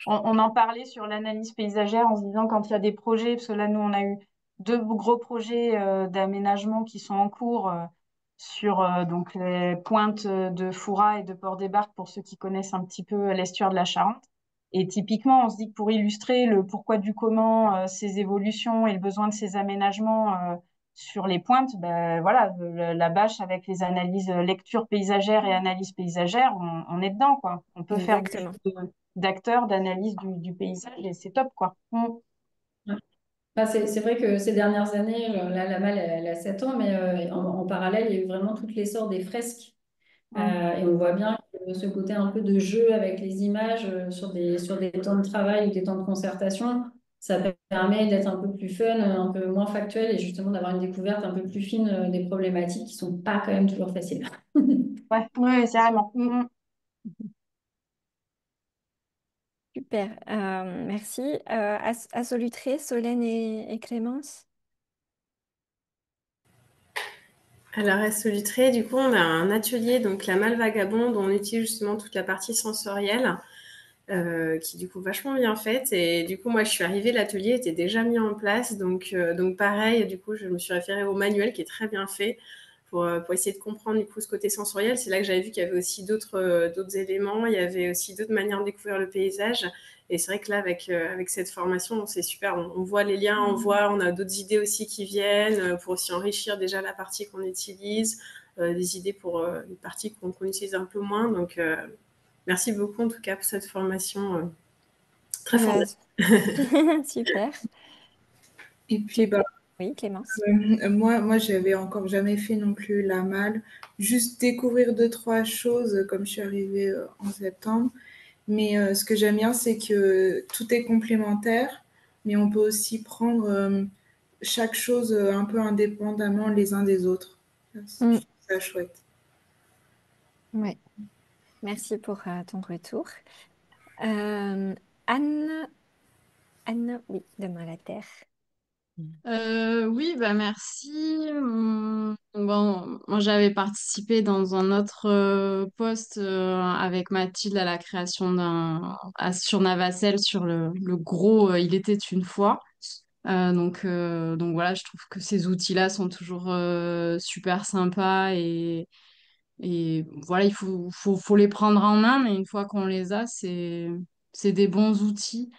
On en parlait sur l'analyse paysagère en se disant quand il y a des projets, parce que là, nous, on a eu deux gros projets d'aménagement qui sont en cours sur donc les pointes de Foura et de Port-des-Barques pour ceux qui connaissent un petit peu l'estuaire de la Charente. Et typiquement, on se dit que pour illustrer le pourquoi du comment, ces évolutions et le besoin de ces aménagements sur les pointes, ben voilà, la bâche avec les analyses lecture paysagère et analyse paysagère, on est dedans, quoi. On peut faire du Exactement. jeu d'acteurs, d'analyse du paysage et c'est top, quoi. Mm. Ouais. Bah, c'est vrai que ces dernières années, là, la malle, elle a 7 ans, mais en parallèle, il y a eu vraiment tout l'essor des fresques. Mm. Et on voit bien que ce côté un peu de jeu avec les images sur des temps de travail ou des temps de concertation, ça permet d'être un peu plus fun, un peu moins factuel et justement d'avoir une découverte un peu plus fine des problématiques qui sont pas quand même toujours faciles. Ouais, ouais, c'est sûr. carrément. Mm. Super. Merci. À Solutré, Solène et Clémence. Alors, à Solutré, du coup, on a un atelier, donc la Malle Vagabonde, où on utilise justement toute la partie sensorielle, qui est du coup vachement bien faite. Et du coup, moi, je suis arrivée, l'atelier était déjà mis en place. Donc pareil, du coup, je me suis référée au manuel qui est très bien fait pour essayer de comprendre du coup ce côté sensoriel. C'est là que j'avais vu qu'il y avait aussi d'autres éléments, il y avait aussi d'autres manières de découvrir le paysage. Et c'est vrai que là, avec cette formation, c'est super. On voit les liens, on a d'autres idées aussi qui viennent pour aussi enrichir déjà la partie qu'on utilise, des idées pour une partie qu'on utilise un peu moins. Donc, merci beaucoup en tout cas pour cette formation très Bah, formatrice. super. Et puis, bah, Oui, Clémence. moi, j'avais encore jamais fait non plus la malle. Juste découvrir deux, trois choses comme je suis arrivée en septembre. Mais ce que j'aime bien, c'est que tout est complémentaire, mais on peut aussi prendre chaque chose un peu indépendamment les uns des autres. Je trouve ça chouette. Ouais. Merci pour ton retour. Euh, Anne, oui, demain la Terre. Oui, bah merci. Bon, moi j'avais participé dans un autre poste avec Mathilde à la création sur Navacelle sur le gros Il était une fois. Donc voilà, je trouve que ces outils-là sont toujours super sympas et voilà, faut les prendre en main, mais une fois qu'on les a, c'est des bons outils.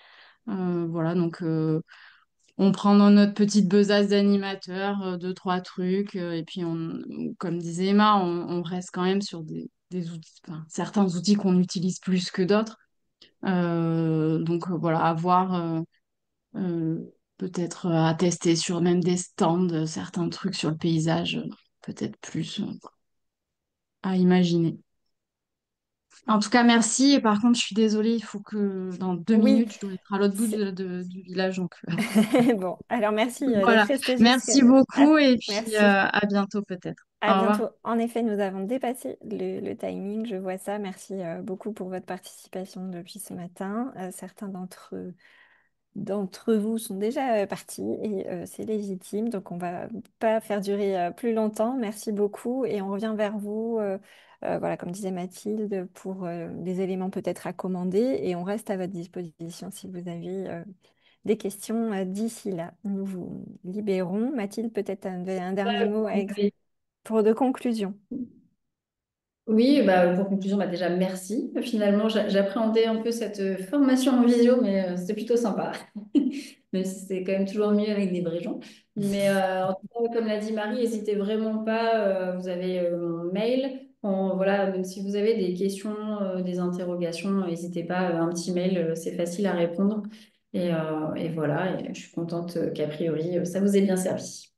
Voilà, donc on prend dans notre petite besace d'animateur deux, trois trucs, et puis comme disait Emma, on reste quand même sur des outils, enfin, certains outils qu'on utilise plus que d'autres. Voilà, avoir peut-être à tester sur même des stands, certains trucs sur le paysage, peut-être plus à imaginer. En tout cas, merci. Et par contre, je suis désolée, il faut que dans 2 minutes, Oui, je dois être à l'autre bout c'est du village. Donc, bon. Alors merci d'être voilà. resté jusqu'à. Merci Ah, beaucoup et puis merci. à bientôt peut-être. À Au revoir. bientôt. En effet, nous avons dépassé le timing. Je vois ça. Merci beaucoup pour votre participation depuis ce matin. Certains d'entre vous sont déjà partis et c'est légitime. Donc, on va pas faire durer plus longtemps. Merci beaucoup et on revient vers vous, voilà, comme disait Mathilde, pour des éléments peut-être à commander et on reste à votre disposition si vous avez des questions d'ici là. Nous vous libérons. Mathilde, peut-être un dernier mot pour de conclusion. Oui, bah, pour conclusion, bah, déjà merci. Finalement, j'appréhendais un peu cette formation en visio, mais c'était plutôt sympa. Même si c'est quand même toujours mieux avec des vrais gens. Mais en tout cas, comme l'a dit Marie, n'hésitez vraiment pas. Vous avez mon mail. Voilà, même si vous avez des questions, des interrogations, n'hésitez pas. Un petit mail, c'est facile à répondre. Et voilà, et je suis contente qu'a priori, ça vous ait bien servi.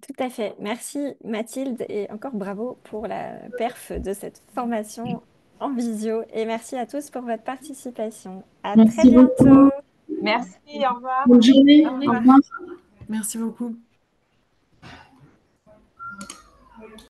Tout à fait. Merci Mathilde et encore bravo pour la perf de cette formation en visio et merci à tous pour votre participation. À très Merci beaucoup. bientôt. Merci, au revoir. Bonne journée. Au Au revoir. revoir. Merci beaucoup.